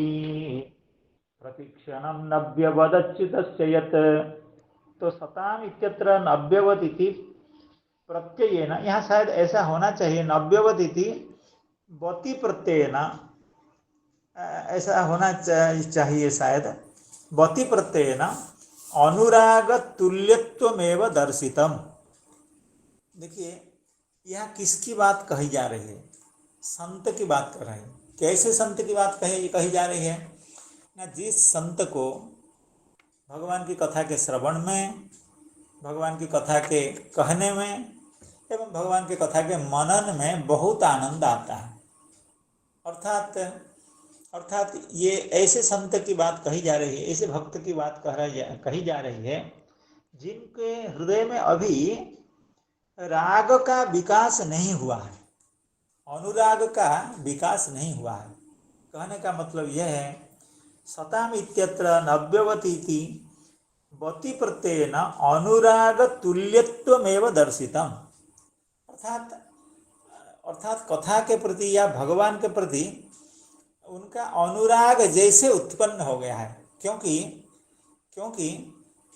प्रतिक्षणं नव्यवदच्युतस्य यत्। तो सताम इत्यत्र नव्यवत इति प्रत्ययेन, यहाँ शायद ऐसा होना चाहिए, नव्यवत इति वति प्रत्ययेन, ऐसा होना चाहिए शायद, वति प्रत्ययेन अनुराग तुल्यत्वमेव दर्शितम। देखिए यहाँ किसकी बात कही जा रही है? संत की बात कर रहे हैं। कैसे संत की बात कही जा रही है ना? जिस संत को भगवान की कथा के श्रवण में, भगवान की कथा के कहने में एवं भगवान की कथा के मनन में बहुत आनंद आता है, अर्थात अर्थात ये ऐसे संत की बात कही जा रही है, ऐसे भक्त की बात कही जा रही है जिनके हृदय में अभी राग का विकास नहीं हुआ है, अनुराग का विकास नहीं हुआ है। कहने का मतलब यह है, सताम इत्यत्र नव्यवतीति वति प्रत्ययेन अनुराग तुल्यत्वमेव दर्शितम। अर्थात कथा के प्रति या भगवान के प्रति उनका अनुराग जैसे उत्पन्न हो गया है, क्योंकि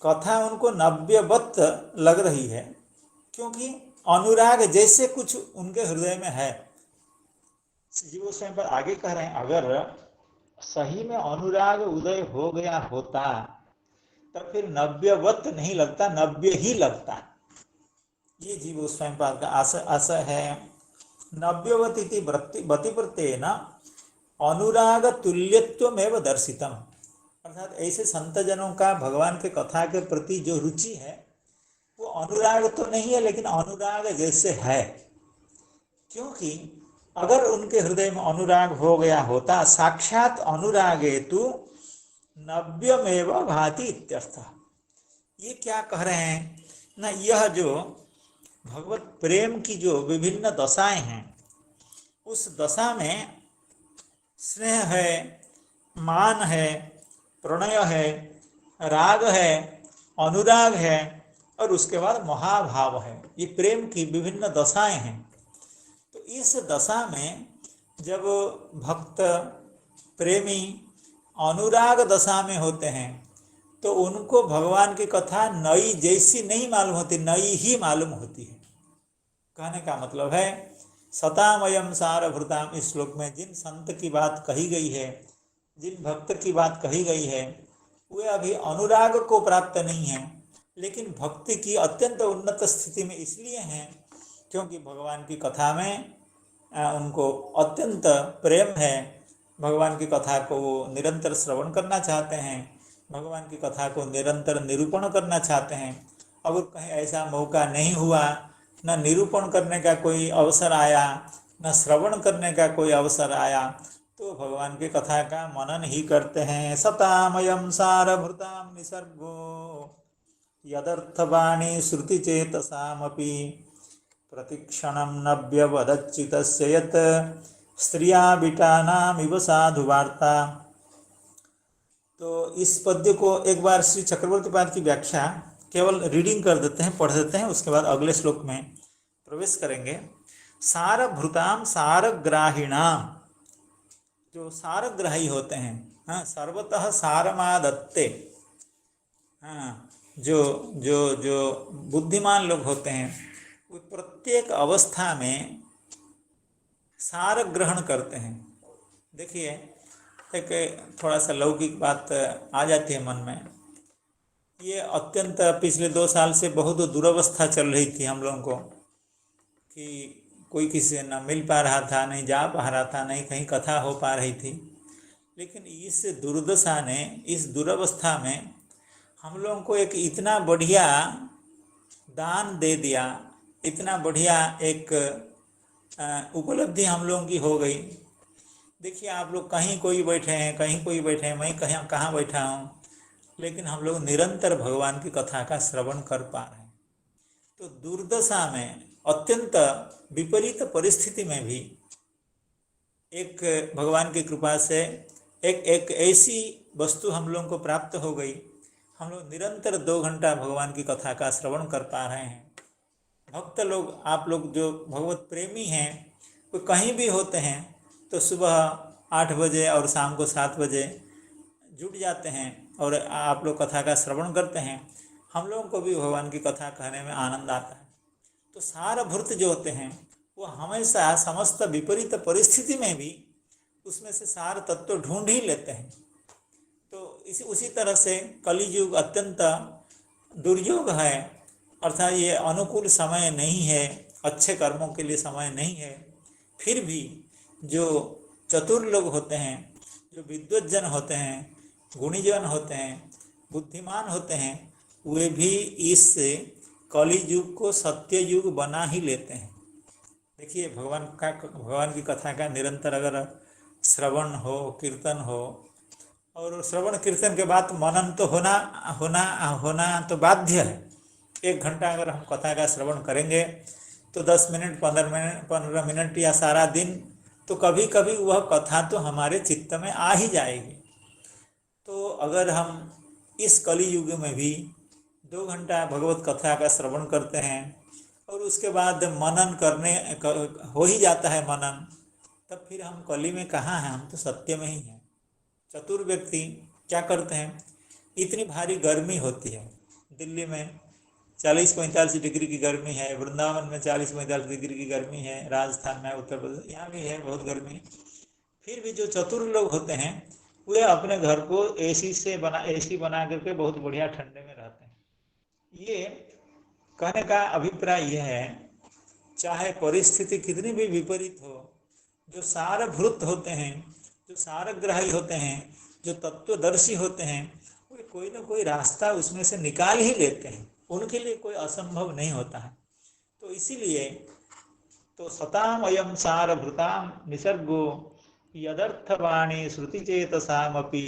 कथा उनको नव्यवत लग रही है, क्योंकि अनुराग जैसे कुछ उनके हृदय में है। जीव स्वयं पर आगे कह रहे हैं, अगर सही में अनुराग उदय हो गया होता तब फिर नव्यवत नहीं लगता, नव्य ही लगता। ये जीव स्वयं का आशय है। नव्यवत इति वति प्रत्ययेन अनुराग तुल्यत्वमेव दर्शितम। अर्थात ऐसे संतजनों का भगवान के कथा के प्रति जो रुचि है वो अनुराग तो नहीं है, लेकिन अनुराग जैसे है, क्योंकि अगर उनके हृदय में अनुराग हो गया होता, साक्षात अनुरागे तु नव्यमेव भाति इत्यर्थः। ये क्या कह रहे हैं ना, यह जो भगवत प्रेम की जो विभिन्न दशाएं हैं, उस दशा में स्नेह है, मान है, प्रणय है, राग है, अनुराग है और उसके बाद महाभाव है। ये प्रेम की विभिन्न दशाएं हैं। तो इस दशा में जब भक्त प्रेमी अनुराग दशा में होते हैं तो उनको भगवान की कथा नई जैसी नहीं मालूम होती, नई ही मालूम होती है। कहने का मतलब है, सतामयम सारभृताम, इस श्लोक में जिन संत की बात कही गई है, जिन भक्त की बात कही गई है, वे अभी अनुराग को प्राप्त नहीं है, लेकिन भक्ति की अत्यंत उन्नत स्थिति में इसलिए हैं क्योंकि भगवान की कथा में उनको अत्यंत प्रेम है। भगवान की कथा को वो निरंतर श्रवण करना चाहते हैं, भगवान की कथा को निरंतर निरूपण करना चाहते हैं। अगर कहीं ऐसा मौका नहीं हुआ, न निरूपण करने का कोई अवसर आया, न श्रवण करने का कोई अवसर आया, तो भगवान की कथा का मनन ही करते हैं। सतामयम सारभृताम निसर्गो यदर्थवाणी श्रुति चेतसामपि प्रतिक्षणं नव्यवदच्चितस्य यत् स्त्रिया बिटानामिव साधु वार्ता। तो इस पद्य को एक बार श्री चक्रवर्ती पाद की व्याख्या केवल रीडिंग कर देते हैं, पढ़ देते हैं, उसके बाद अगले श्लोक में प्रवेश करेंगे। सारभृताम सारग्राहिणाम, जो सारग्राही होते हैं, हाँ, सर्वतः सारमादत्ते, हाँ, जो जो जो बुद्धिमान लोग होते हैं वो प्रत्येक अवस्था में सार ग्रहण करते हैं। देखिए, एक थोड़ा सा लौकिक बात आ जाती है मन में। ये अत्यंत पिछले 2 साल से बहुत दुरवस्था चल रही थी हम लोगों को कि कोई किसी से ना मिल पा रहा था, नहीं जा पा रहा था, नहीं कहीं कथा हो पा रही थी। लेकिन इस दुर्दशा ने, इस दुरवस्था में हम लोगों को एक इतना बढ़िया दान दे दिया, इतना बढ़िया एक उपलब्धि हम लोगों की हो गई। देखिए, आप लोग कहीं कोई बैठे हैं, कहीं कोई बैठे हैं, मैं कहाँ बैठा हूँ, लेकिन हम लोग निरंतर भगवान की कथा का श्रवण कर पा रहे हैं। तो दुर्दशा में, अत्यंत विपरीत परिस्थिति में भी एक भगवान की कृपा से एक ऐसी वस्तु हम लोगों को प्राप्त हो गई। हम लोग निरंतर 2 घंटा भगवान की कथा का श्रवण कर पा रहे हैं। भक्त लोग, आप लोग जो भगवत प्रेमी हैं, वो कहीं भी होते हैं तो सुबह 8 बजे और शाम को 7 बजे जुट जाते हैं और आप लोग कथा का श्रवण करते हैं। हम लोगों को भी भगवान की कथा कहने में आनंद आता है। तो सारभृत जो होते हैं वो हमेशा समस्त विपरीत परिस्थिति में भी उसमें से सार तत्व ढूंढ ही लेते हैं। तो उसी तरह से कलियुग अत्यंत दुर्योग है, अर्थात ये अनुकूल समय नहीं है, अच्छे कर्मों के लिए समय नहीं है। फिर भी जो चतुर लोग होते हैं, जो विद्वज्जन होते हैं, गुणीजन होते हैं, बुद्धिमान होते हैं, वे भी इस कलियुग को सत्य युग बना ही लेते हैं। देखिए, भगवान की कथा का निरंतर अगर श्रवण हो, कीर्तन हो, और श्रवण कीर्तन के बाद मनन तो होना होना होना तो बाध्य है। 1 घंटा अगर हम कथा का श्रवण करेंगे तो 10 मिनट 15 मिनट या सारा दिन, तो कभी कभी वह कथा तो हमारे चित्त में आ ही जाएगी। तो अगर हम इस कली युग में भी 2 घंटा भगवत कथा का श्रवण करते हैं और उसके बाद मनन हो ही जाता है मनन, तब फिर हम कली में कहाँ हैं, हम तो सत्य में ही हैं। चतुर व्यक्ति क्या करते हैं, इतनी भारी गर्मी होती है, दिल्ली में 40-45 डिग्री की गर्मी है, वृंदावन में 40-45 डिग्री की गर्मी है, राजस्थान में, उत्तर प्रदेश यहाँ भी है बहुत गर्मी। फिर भी जो चतुर लोग होते हैं वे अपने घर को एसी बना करके बहुत बढ़िया ठंडे में रहते हैं। ये कहने का अभिप्राय यह है, चाहे परिस्थिति कितनी भी विपरीत हो, जो सारभूत होते हैं, जो सारग्राही होते हैं, जो तत्वदर्शी होते हैं, वे कोई ना कोई रास्ता उसमें से निकाल ही लेते हैं। उनके लिए कोई असंभव नहीं होता है। तो इसीलिए तो सताम अयम सारभृताम निसर्गो यदर्थवाणी श्रुतिचेतसामपि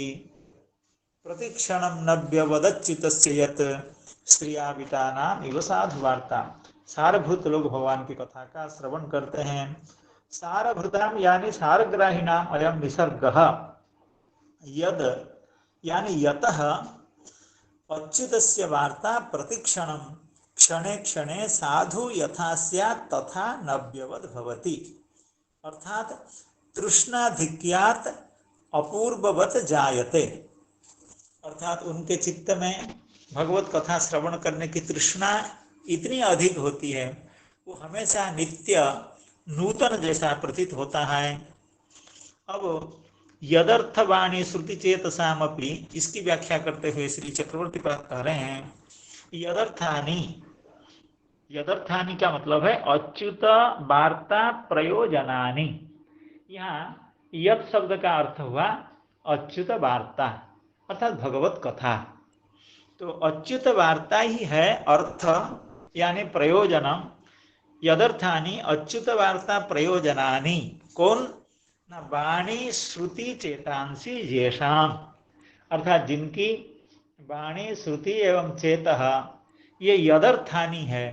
प्रतिक्षणं न व्यवदच्युतस्य यत् स्त्रियावितानाम इव साधुवार्ता। सारभूत लोग भगवान की कथा का श्रवण करते हैं। सारभृताम यानी सारग्राहिणाम अयम निसर्गः, यद यानी यतः अच्युतस्य वार्ता प्रतिक्षणं क्षणे क्षणे साधु यथा स्यात् तथा न व्यवद भवति। अर्थात तृष्णाधिक्यात् अपूर्ववत जायते, अर्थात उनके चित्त में भगवत कथा श्रवण करने की तृष्णा इतनी अधिक होती है, वो हमेशा नित्य नूतन जैसा प्रतीत होता है। अब यदर्थवाणी श्रुति चेतसामपि, इसकी व्याख्या करते हुए श्री चक्रवर्ती कह रहे हैं, यदर्थानी का मतलब है अच्युत वार्ता प्रयोजनानि। यहाँ यद शब्द का अर्थ हुआ अच्युत वार्ता, अर्थात भगवत कथा। तो अच्युत वार्ता ही है अर्थ यानी प्रयोजनम। यदर्थानि अच्युत वार्ता प्रयोजनानि, कौन न वाणी श्रुति चेतांसी येषाम, अर्थात जिनकी वाणी श्रुति एवं चेतः ये यदर्थानि है।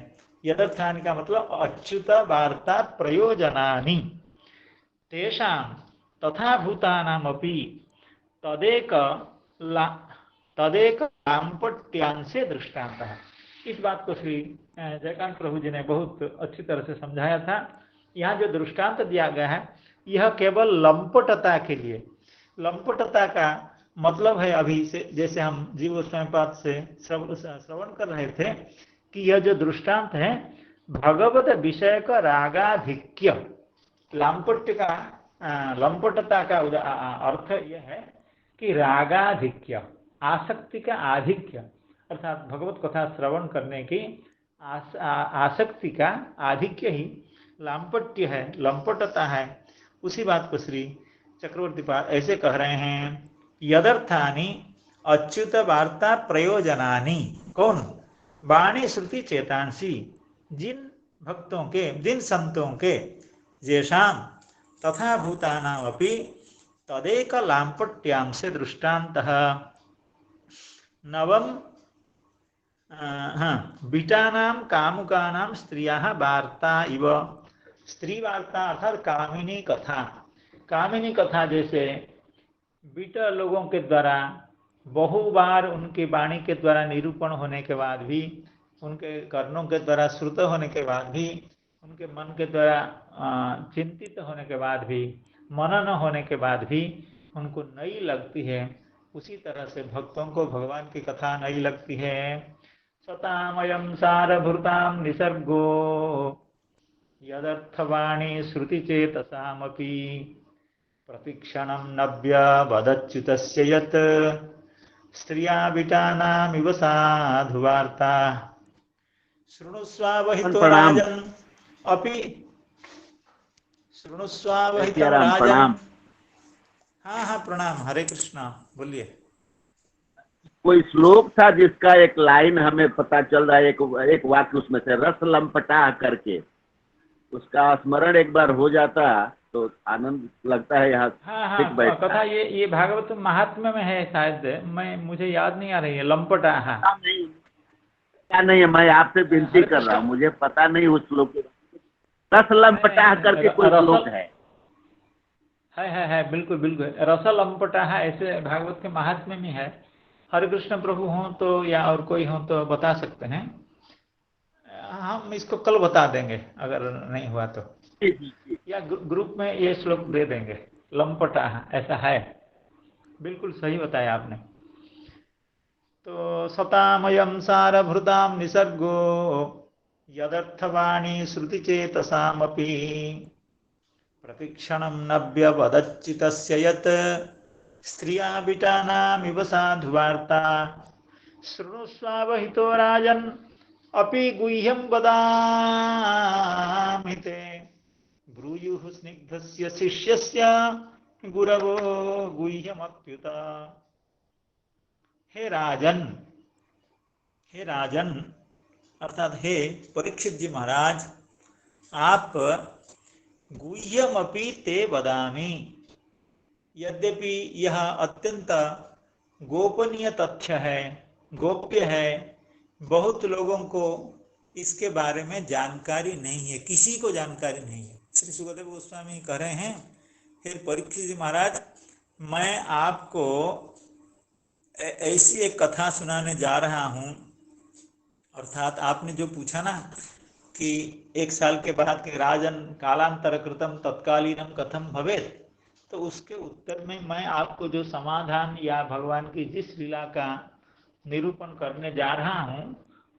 यदर्थानि का मतलब अच्युत वार्ता प्रयोजनानि तेषाम तथा भूतानामपि तदेक लाम्पट्यांशे दृष्टान्तः। इस बात को श्री जयकांत प्रभु जी ने बहुत अच्छी तरह से समझाया था। यहाँ जो दृष्टांत दिया गया है यह केवल लंपटता के लिए। लंपटता का मतलब है, अभी से जैसे हम जीव गोस्वामीपाद से श्रवण कर रहे थे कि यह जो दृष्टांत है भगवत विषय का रागाधिक्य, लंपट का लंपटता का अर्थ यह है कि रागाधिक्य, आसक्ति का आधिक्य, अर्थात भगवत कथा श्रवण करने की आसक्ति का आधिक्य ही लांपट्य है, लंपटता है। उसी बात को श्री चक्रवर्ती पाद ऐसे कह रहे हैं, यदर्थानि अच्युत वार्ता प्रयोजनानि, कौन वाणी श्रुति चेतांसी, जिन भक्तों के, जिन संतों के, जेषाम तथा भूतानाम अपि तदेक लांपट्याम से दृष्टान्तः नवम बीटानाम कामुकानाम स्त्रियाः वार्ता इव। स्त्री वार्ता अर्थात कामिनी कथा। कामिनी कथा जैसे बीटा लोगों के द्वारा बहुबार उनकी वाणी के द्वारा निरूपण होने के बाद भी, उनके कर्णों के द्वारा श्रुत होने के बाद भी, उनके मन के द्वारा चिंतित होने के बाद भी, मनन होने के बाद भी उनको नई लगती है, उसी तरह से भक्तों को भगवान की कथा नई लगती है। सतामयम सारभृताम निसर्गो यदर्थवाणी श्रुति चेतसामपि प्रतिक्षणं नव्यवदच्युतस्य यत् स्त्रिया विटानामिव साधुवार्ता शृणुस्वावहितो राजन् अपि शृणुस्वावहितो राजन्। हाँ प्रणाम, हरे कृष्णा, बोलिए। कोई श्लोक था जिसका एक लाइन हमें पता चल रहा है, एक वाक्य उसमें से, रस लंपटा करके, उसका स्मरण एक बार हो जाता तो आनंद लगता है यहाँ हाँ ठीक हाँ, बैठता कथा है। ये भागवत महात्म्य में है शायद, मुझे याद नहीं आ रही है, लंपटा। हाँ, पता नहीं, पता नहीं है, मैं आपसे विनती हरे कर रहा कृष्ण। हूँ, मुझे पता नहीं उस श्लोक के। रसलम नहीं नहीं पटाह नहीं, करके कोई श्लोक रसल है। है, बिल्कुल बिल्कुल, रसल लंपटा है, ऐसे भागवत के महात्म्य में है। हरे कृष्ण प्रभु हों तो या और कोई हो तो बता सकते हैं, हम इसको कल बता देंगे अगर नहीं हुआ तो, जी जी जी। या ग्रुप में ये श्लोक दे देंगे। लंपटा ऐसा है, बिल्कुल सही बताया आपने। तो सतामयम सारभृताम निसर्गो यदर्थवाणी श्रुतिचेतसामपि प्रतिक्षणं नव्यवदच्चितस्य यत् स्त्रिया विटानामिव साधुवार्ता शृणुष्वावहितो राजन् अपि गुह्यं वदामि ते ब्रूयुः स्निग्धस्य शिष्यस्य गुरवो गुह्यमप्युत। हे राजन, हे राजन अर्थात हे परीक्षित जी महाराज, आप गुह्यमपि ते वदामि, यद्यपि यह अत्यंत गोपनीय तथ्य है, गोप्य है, बहुत लोगों को इसके बारे में जानकारी नहीं है, किसी को जानकारी नहीं है। श्री सुखदेव गोस्वामी कह रहे हैं, हे परीक्षित जी महाराज, मैं आपको ऐसी एक कथा सुनाने जा रहा हूं, अर्थात आपने जो पूछा ना कि 1 साल के बाद के राजन कालांतर कृतम तत्कालीनम कथम भवेत, तो उसके उत्तर में मैं आपको जो समाधान या भगवान की जिस लीला का निरूपण करने जा रहा हूं,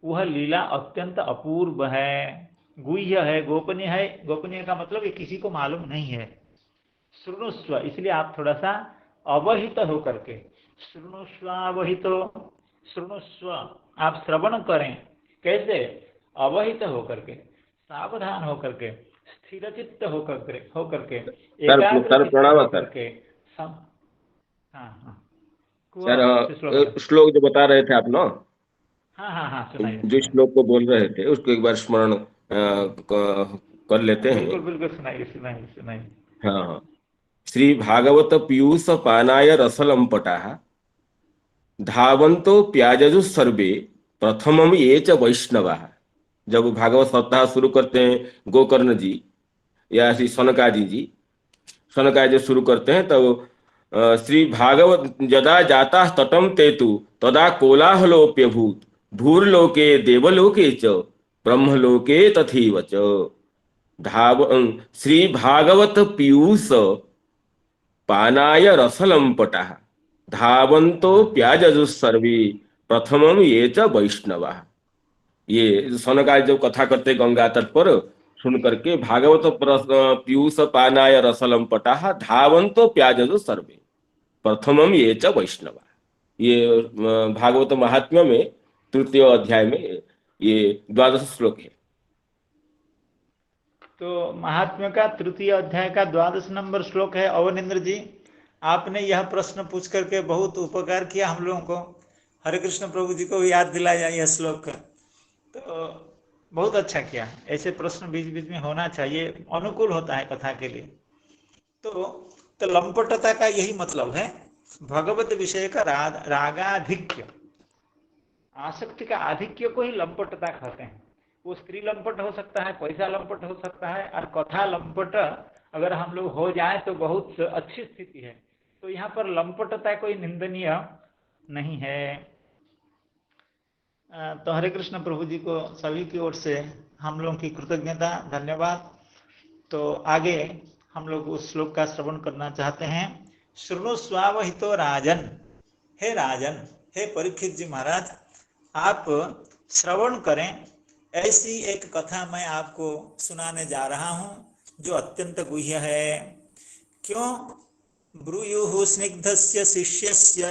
वह लीला अत्यंत अपूर्व है, गुह्य है, गोपनीय है। गोपनीय का मतलब ये किसी को मालूम नहीं है। श्रृणुस्व, इसलिए आप थोड़ा सा अवहित होकर के, श्रृणुस्वावहितो, श्रृणुस्व, आप श्रवण करें। कैसे? अवहित होकर के, सावधान होकर के, स्थिरचित्त होकर के, एकाग्र सर चित्त प्रणाम होकर सर। के। हाँ हाँ, सर श्लोक। श्लोक जो बता रहे थे आप ना, हाँ, सुनाइए जो सुनाइए। श्लोक को बोल रहे थे उसको एक बार स्मरण कर लेते हैं। बिल्कुल बिल्कुल, सुनाइए सुनाइए सुनाइए। हाँ हाँ। श्री भागवत पीयूष पानाय रसलम पटाः धावंतो प्याजजु सर्वे प्रथमम ये च वैष्णवाः। जब भागवत सप्ताह शुरू करते हैं गोकर्ण जी या श्री सनकादि जी, सनकादि जो शुरू करते हैं तब श्री भागवत यदा जाता तटम तेतु तदा कोलाहलोप्यभूत भूर्लोके देवलोके च ब्रह्मलोके तथैव च धाव श्री भागवत पीयूष पानाय रसलम पटाः धावंतो प्याजजु सर्वे प्रथमम ये च वैष्णवा। ये सनकादि जो कथा करते गंगा तट पर सुन करके भागवत पीयूष पानाय रसलम पटाः धावंतो प्याजजु सर्वे प्रथमम ये च वैष्णवा। ये भागवत महात्म्य में तृतीय अध्याय में ये 12 श्लोक है। तो महात्म्य का तृतीय अध्याय का 12 नंबर श्लोक है। अवनिंद्र जी, आपने यह प्रश्न पूछ करके बहुत उपकार किया हम लोगों को। हरे कृष्ण प्रभु जी को भी याद दिलाया यह श्लोक, तो बहुत अच्छा किया। ऐसे प्रश्न बीच बीच में होना चाहिए, अनुकूल होता है कथा के लिए। तो लंपटता का यही मतलब है, भगवत विषय का रागाधिक्य, आसक्ति का आधिक्य को ही लंपटता कहते हैं। वो स्त्री लंपट हो सकता है, पैसा लंपट हो सकता है, और कथा लंपट अगर हम लोग हो जाए तो बहुत अच्छी स्थिति है। तो यहाँ पर लंपटता कोई निंदनीय नहीं है। तो हरे कृष्ण प्रभु जी को सभी की ओर से हम लोगों की कृतज्ञता, धन्यवाद। तो आगे हम लोग उस श्लोक का श्रवण करना चाहते हैं। श्रृणु स्वावहितो राजन, हे राजन, हे परीक्षित जी महाराज, आप श्रवण करें। ऐसी एक कथा मैं आपको सुनाने जा रहा हूं जो अत्यंत गुह्य है। क्यों? ब्रूयुः स्निग्धस्य शिष्यस्य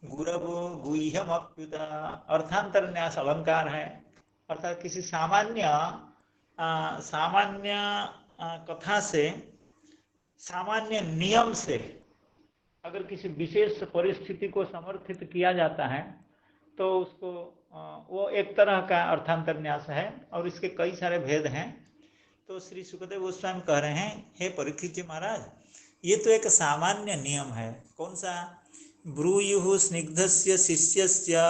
गुरवो गुह्यमप्युत। अर्थांतर न्यास अलंकार है, अर्थात किसी सामान्य कथा से, सामान्य नियम से अगर किसी विशेष परिस्थिति को समर्थित किया जाता है तो उसको वो एक तरह का अर्थांतर न्यास है, और इसके कई सारे भेद हैं। तो श्री सुखदेव गोस्वामी कह रहे हैं, हे परीक्षित जी महाराज, ये तो एक सामान्य नियम है। कौन सा? ब्रूयुः स्निग्धस्य शिष्यस्य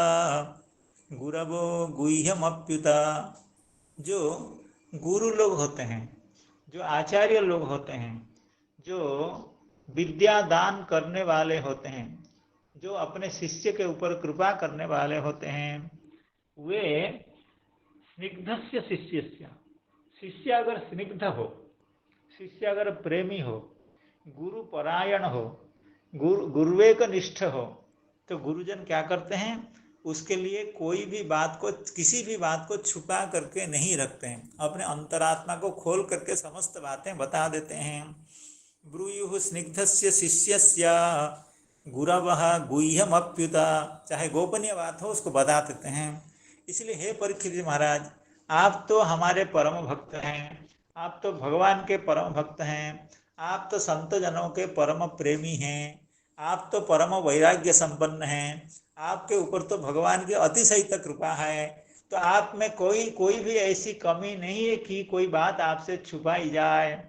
गुरवो गुह्यमप्युता। जो गुरु लोग होते हैं, जो आचार्य लोग होते हैं, जो विद्या दान करने वाले होते हैं, जो अपने शिष्य के ऊपर कृपा करने वाले होते हैं, वे स्निग्धस्य शिष्यस्य, शिष्य अगर स्निग्ध हो, शिष्य अगर प्रेमी हो, गुरु परायण हो, गुरुवेक निष्ठ हो, तो गुरुजन क्या करते हैं? उसके लिए कोई भी बात को, किसी भी बात को छुपा करके नहीं रखते हैं, अपने अंतरात्मा को खोल करके समस्त बातें बता देते हैं। ब्रूयुः स्निग्धस्य शिष्यस्य गुरवः गुह्यमप्युता, चाहे गोपनीय बात हो उसको बता देते हैं। इसलिए हे परीक्षित जी महाराज, आप तो हमारे परम भक्त हैं, आप तो भगवान के परम भक्त हैं, आप तो संत जनों के परम प्रेमी हैं, आप तो परम वैराग्य संपन्न हैं, आपके ऊपर तो भगवान की अतिशयित कृपा है, तो आप में कोई भी ऐसी कमी नहीं है कि कोई बात आपसे छुपाई जाए।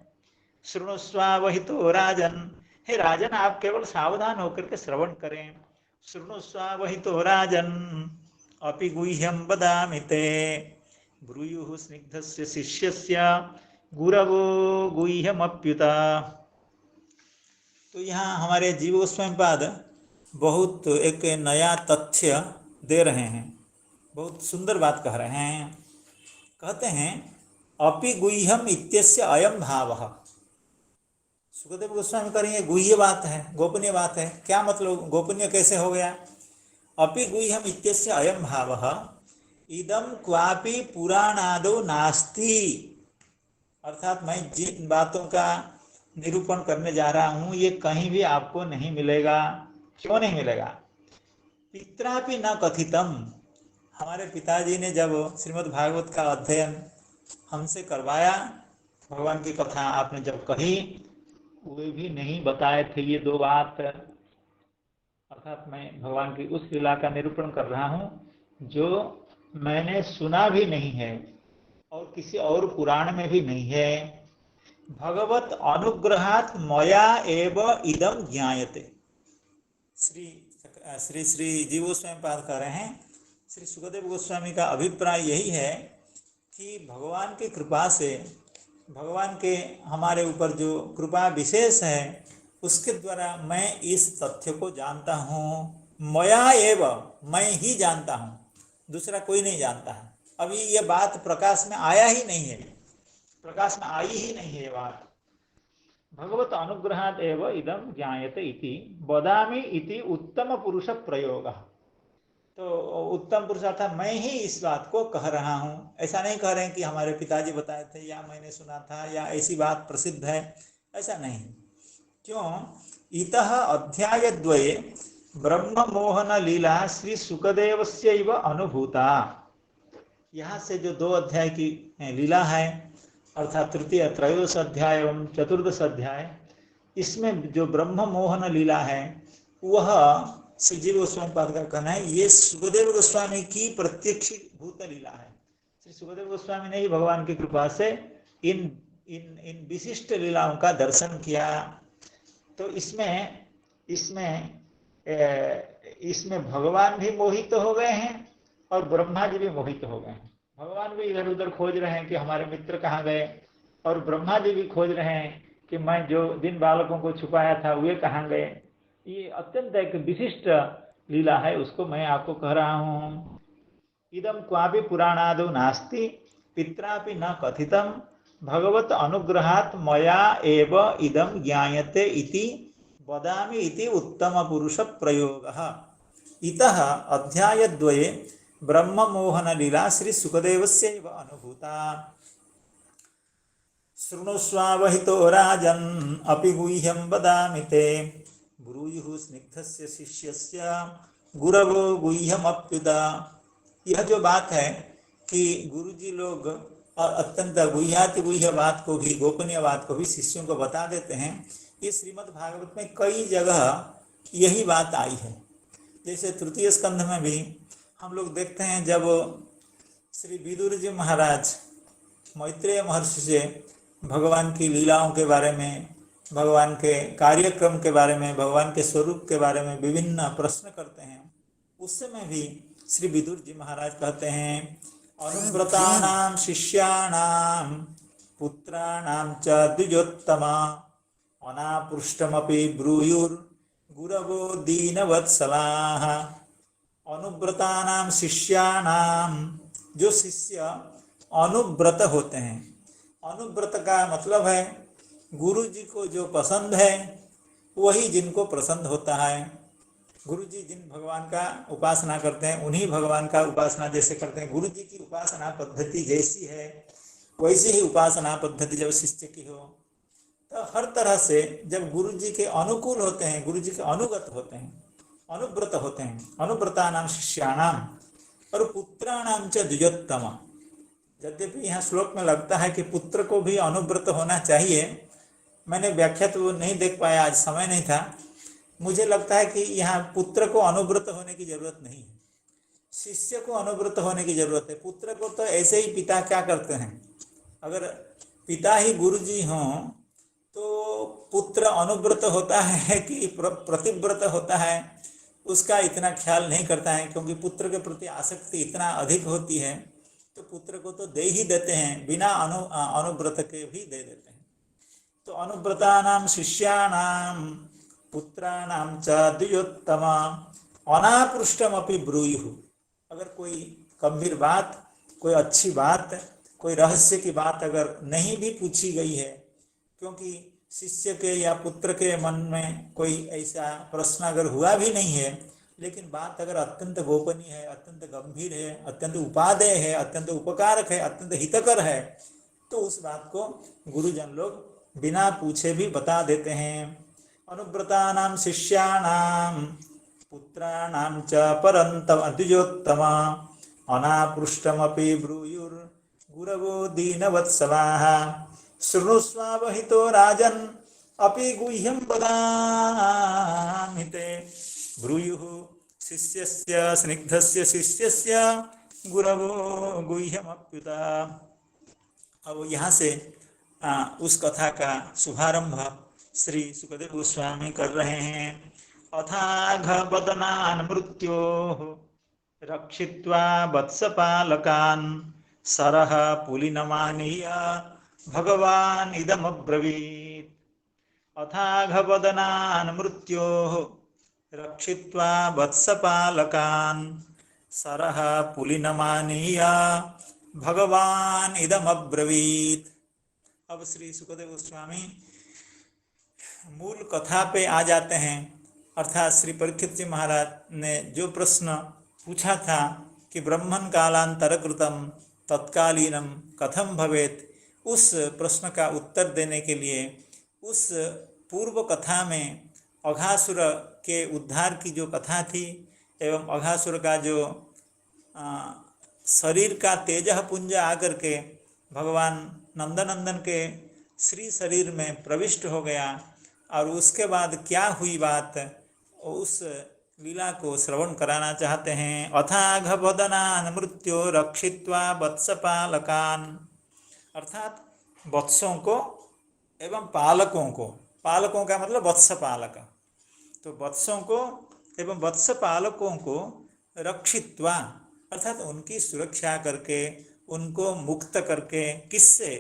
शृणुस्वा तो राजन, हे राजन, आप केवल सावधान होकर के श्रवण करें। शृणुस्वा तो राजन अपि गुह्यम वदामि ते ब्रूयुः स्निग्धस्य शिष्यस्य गुरवो गुह्यमप्युता। तो यहाँ हमारे जीव गोस्वामी पाद बहुत एक नया तथ्य दे रहे हैं, बहुत सुंदर बात कह रहे हैं। कहते हैं अपि गुह्यम इत्यस्य अयम भावः। सुखदेव गोस्वामी कह रहे हैं गुह्य बात है, गोपनीय बात है। क्या मतलब गोपनीय कैसे हो गया? अपि गुह्यम इत्यस्य अयम भावः इदम क्वापि पुराणादो नास्ति। अर्थात मैं जिन बातों का निरूपण करने जा रहा हूं ये कहीं भी आपको नहीं मिलेगा। क्यों नहीं मिलेगा? पित्रापि न कथितम। हमारे पिताजी ने जब श्रीमद् भागवत का अध्ययन हमसे करवाया, भगवान की कथा आपने जब कही, वे भी नहीं बताए थे ये दो बात। अर्थात मैं भगवान की उस लीला का निरूपण कर रहा हूं जो मैंने सुना भी नहीं है और किसी और पुराण में भी नहीं है। भगवत अनुग्रहात् मया एव इदम ज्ञायते। श्री श्री श्री जीव गोस्वामी पाद कह रहे हैं, श्री सुखदेव गोस्वामी का अभिप्राय यही है कि भगवान की कृपा से, भगवान के हमारे ऊपर जो कृपा विशेष है उसके द्वारा मैं इस तथ्य को जानता हूँ। मया एव, मैं ही जानता हूँ, दूसरा कोई नहीं जानता है। अभी ये बात प्रकाश में आया ही नहीं है, प्रकाश में आई ही नहीं है ये बात। भगवत अनुग्रहात् एव इदम ज्ञायते इति वदामि इति उत्तम पुरुष प्रयोग। तो उत्तम पुरुष अर्थात मैं ही इस बात को कह रहा हूँ। ऐसा नहीं कह रहे हैं कि हमारे पिताजी बताए थे या मैंने सुना था या ऐसी बात प्रसिद्ध है, ऐसा नहीं। क्यों? इतः अध्यायद्वये ब्रह्म मोहन लीला श्री सुखदेवस्यैव अनुभूता। यहाँ से जो दो अध्याय की लीला है, अर्थात तृतीय त्रयोदश अध्याय एवं चतुर्दश अध्याय, इसमें जो ब्रह्म मोहन लीला है वह श्री जीव गोस्वामी पाद का कहना है ये सुखदेव गोस्वामी की प्रत्यक्षीभूत लीला है। श्री सुखदेव गोस्वामी ने ही भगवान की कृपा से इन विशिष्ट लीलाओं का दर्शन किया। तो इसमें भगवान भी मोहित हो गए हैं और ब्रह्मा जी भी मोहित हो गए हैं। भगवान भी इधर उधर खोज रहे हैं कि हमारे मित्र कहाँ गए, और ब्रह्मा जी भी खोज रहे हैं कि मैं जो जिन बालकों को छुपाया था वे कहाँ गए। ये अत्यंत एक विशिष्ट लीला है, उसको मैं आपको कह रहा हूँ। इदम क्वापि पुराणादो नास्ति पित्रापि न कथितम भगवत अनुग्रहात् मया एव इदम ज्ञायते इति वदामि इति उत्तम पुरुष प्रयोगः। इतः अध्यायद्वये ब्रह्म मोहन लीला श्री सुखदेवस्यैव अनुभूता। शृणुष्वावहितो राजन् अपि गुह्यं वदामि ते ब्रूयुः स्निग्धस्य शिष्यस्य गुरवो गुह्यमप्युता। यह जो बात है कि गुरुजी लोग अत्यंत गुह्याति गुह्य बात को भी, गोपनीय बात को भी शिष्यों को बता देते हैं, ये श्रीमद् भागवत में कई जगह यही बात आई है। जैसे तृतीय स्कंध में भी हम लोग देखते हैं जब श्री विदुर जी महाराज मैत्रेय महर्षि से भगवान की लीलाओं के बारे में, भगवान के कार्यक्रम के बारे में, भगवान के स्वरूप के बारे में विभिन्न प्रश्न करते हैं, उस समय भी श्री विदुर जी महाराज कहते हैं अनुव्रतानां शिष्याणां पुत्राणां च द्विजोत्तमा अनापृष्टमपि ब्रूयुर्गुरवो दीनवत्सलाः। अनुव्रतानां शिष्याणां, जो शिष्य अनुव्रत होते हैं, अनुव्रत का मतलब है गुरु जी को जो पसंद है वही जिनको पसंद होता है। गुरु जी जिन भगवान का उपासना करते हैं उन्हीं भगवान का उपासना जैसे करते हैं। गुरु जी की उपासना पद्धति जैसी है वैसी ही उपासना पद्धति जब शिष्य की हो, तो हर तरह से जब गुरु जी के अनुकूल होते हैं, गुरु जी के अनुगत होते हैं, अनुव्रत होते हैं, अनुव्रतानां शिष्याणाम और पुत्राणाम च द्विजोत्तम। यद्यपि यहाँ श्लोक में लगता है कि पुत्र को भी अनुव्रत होना चाहिए, मैंने व्याख्या तो नहीं देख पाया, आज समय नहीं था। मुझे लगता है कि यहाँ पुत्र को अनुव्रत होने की जरूरत नहीं है, शिष्य को अनुव्रत होने की जरूरत है। पुत्र को तो ऐसे ही पिता क्या करते हैं, अगर पिता ही गुरु जी हों तो पुत्र अनुव्रत होता है कि प्रतिव्रत होता है, उसका इतना ख्याल नहीं करता है, क्योंकि पुत्र के प्रति आसक्ति इतना अधिक होती है, तो पुत्र को तो दे ही देते हैं, बिना अनुव्रत के भी दे देते हैं। तो अनुव्रतानां शिष्याणां पुत्राणां च द्विजोत्तमा अनापृष्टमपि ब्रूयुः। अगर कोई गंभीर बात, कोई अच्छी बात, कोई रहस्य की बात अगर नहीं भी पूछी गई है, क्योंकि शिष्य के या पुत्र के मन में कोई ऐसा प्रश्न अगर हुआ भी नहीं है, लेकिन बात अगर अत्यंत गोपनीय है, अत्यंत गंभीर है, अत्यंत उपादेय है, अत्यंत उपकारक है, अत्यंत हितकर है, तो उस बात को गुरुजन लोग बिना पूछे भी बता देते हैं। अनुव्रतानां शिष्याणां पुत्राणां च परन्तम द्विजोत्तमा अनापृष्टमपि ब्रूयुर्गुरवो दीनवत्सलाः। शृणुष्वावहितो राजन् अपि गुह्यं वदामि ते ब्रूयुः शिष्यस्य स्निग्धस्य शिष्यस्य गुरवो गुह्यमप्युता। अब यहाँ से उस कथा का शुभारंभ श्री सुखदेव गोस्वामी कर रहे हैं। अथाघ बदनान् मृत्योः रक्षित्वा वत्सपालकान् सरः पुलिनमानीय भगवान् इदमब्रवीत्। अथाघ बदनान् मृत्योः रक्षित्वा वत्सपालकान् सरः पुलिनमानीय भगवान् इदमब्रवीत्। अब श्री सुखदेव गोस्वामी मूल कथा पे आ जाते हैं, अर्थात श्री परीक्षित जी महाराज ने जो प्रश्न पूछा था कि ब्रह्मन् कालांतर कृतम तत्कालीनम कथम भवेत, उस प्रश्न का उत्तर देने के लिए उस पूर्व कथा में अघासुर के उद्धार की जो कथा थी एवं अघासुर का जो शरीर का तेजः पुंज आकर के भगवान नंदनंदन के श्री शरीर में प्रविष्ट हो गया, और उसके बाद क्या हुई बात, उस लीला को श्रवण कराना चाहते हैं। अथाघ बदनान् मृत्यो रक्षित्वा वत्सपालकान्, अर्थात वत्सों को एवं पालकों को, पालकों का मतलब वत्स पालक, तो वत्सों को एवं वत्स पालकों को रक्षित्वा अर्थात उनकी सुरक्षा करके, उनको मुक्त करके, किससे,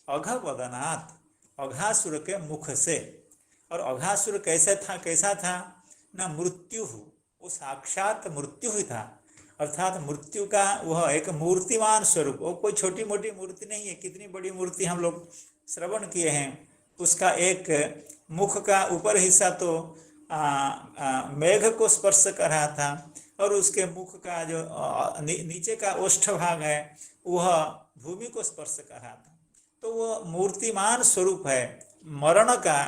अघवदनात्, अघासुर के मुख से। और अघासुर कैसा था ना, मृत्यु, वो साक्षात मृत्यु ही था, अर्थात मृत्यु का वह एक मूर्तिमान स्वरूप, वो कोई छोटी मोटी मूर्ति नहीं है। कितनी बड़ी मूर्ति हम लोग श्रवण किए हैं, उसका एक मुख का ऊपर हिस्सा तो मेघ को स्पर्श कर रहा था, और उसके मुख का जो नीचे का ओष्ठ भाग है वह भूमि को स्पर्श कर रहा था। तो वो मूर्तिमान स्वरूप है, मरण का,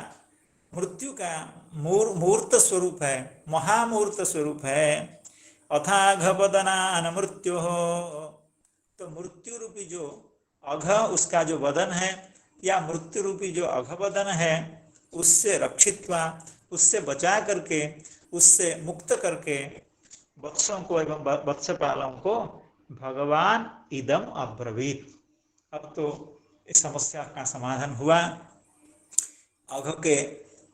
मृत्यु का मूर्त स्वरूप है, महामूर्त स्वरूप है। अथाघ बदनान् मृत्योः, तो मृत्यु रूपी जो अघ उसका जो बदन है, या मृत्यु रूपी जो अघ बदन है, उससे रक्षित्वा, उससे बचा करके, उससे मुक्त करके वत्सों को एवं वत्सपालों को भगवान इदम अब्रवीत। अब तो इस समस्या का समाधान हुआ। अघ के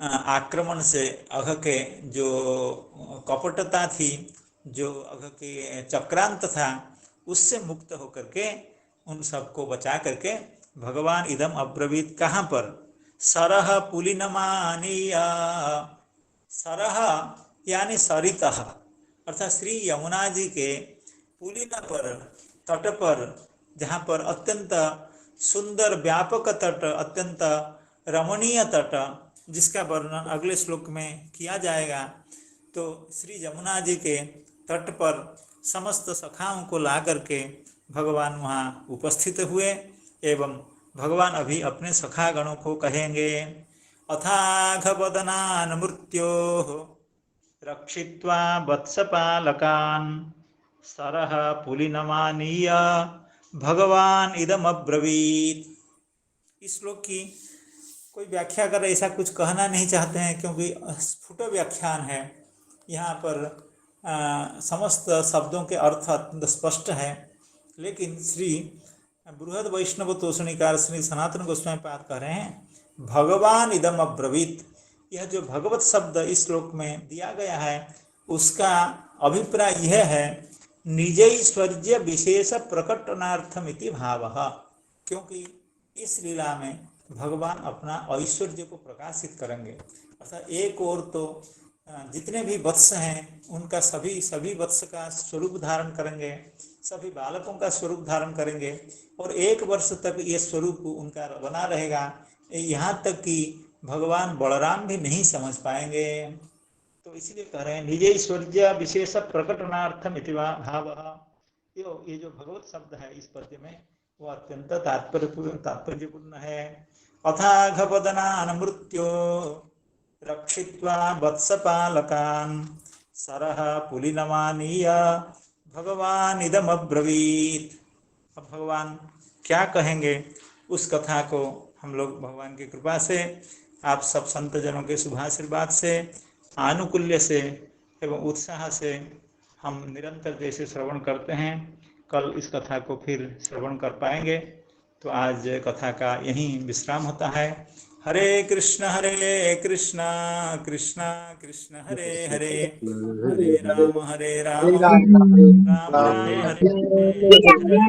आक्रमण से, अघ के जो कपटता थी, जो अघ के चक्रांत था, उससे मुक्त होकर के उन सबको बचा करके भगवान इदम अब्रवीत कहाँ पर, सरह पुलिनमानीय, सरह यानी सरितः, अर्थात श्री यमुना जी के पुलिन पर, तट पर, जहाँ पर अत्यंत सुंदर व्यापक तट, अत्यंत रमणीय तट, जिसका वर्णन अगले श्लोक में किया जाएगा। तो श्री यमुना जी के तट पर समस्त सखाओं को ला करके भगवान वहाँ उपस्थित हुए एवं भगवान अभी अपने सखा गणों को कहेंगे, अथाघ वदनान मृत्यो रक्षित्वा वत्सपालकान् सरह पुलिनमानीय भगवान इदम अब्रवीत। इस श्लोक की कोई व्याख्या कर ऐसा कुछ कहना नहीं चाहते हैं, क्योंकि स्फुट व्याख्यान है। यहाँ पर समस्त शब्दों के अर्थ अत्यंत स्पष्ट है, लेकिन श्री बृहद वैष्णव तोषणीकार श्री सनातन गोस्वामी पाद कह रहे हैं, भगवान इदम अब्रवीत। यह जो भगवत शब्द इस श्लोक में दिया गया है, उसका अभिप्राय यह है, निजैश्वर्य विशेष प्रकटनार्थमिति भावः, क्योंकि इस लीला में भगवान अपना ऐश्वर्य को प्रकाशित करेंगे। अर्थात एक ओर तो जितने भी वत्स हैं उनका सभी वत्स का स्वरूप धारण करेंगे, सभी बालकों का स्वरूप धारण करेंगे, और 1 वर्ष तक ये स्वरूप उनका बना रहेगा। यहाँ तक कि भगवान बलराम भी नहीं समझ पाएंगे। तो इसलिए कह रहे हैं, निजैश्वर्य विशेष प्रकटनार्थम इति भावः। ये जो भगवत शब्द है इस पद्य में, वो अत्यंत तात्पर्यपूर्ण है। अथाघ वदनान मृत्यो रक्षित्वा वत्सपालकान् सरह पुलिनमानीय भगवान इदम अब्रवीत। अब भगवान क्या कहेंगे, उस कथा को हम लोग भगवान की कृपा से, आप सब संत जनों के शुभाशीर्वाद से, आनुकूल्य से एवं उत्साह से हम निरंतर जैसे श्रवण करते हैं, कल इस कथा को फिर श्रवण कर पाएंगे। तो आज कथा का यहीं विश्राम होता है। हरे कृष्ण कृष्ण कृष्ण हरे हरे, हरे राम राम राम हरे हरे।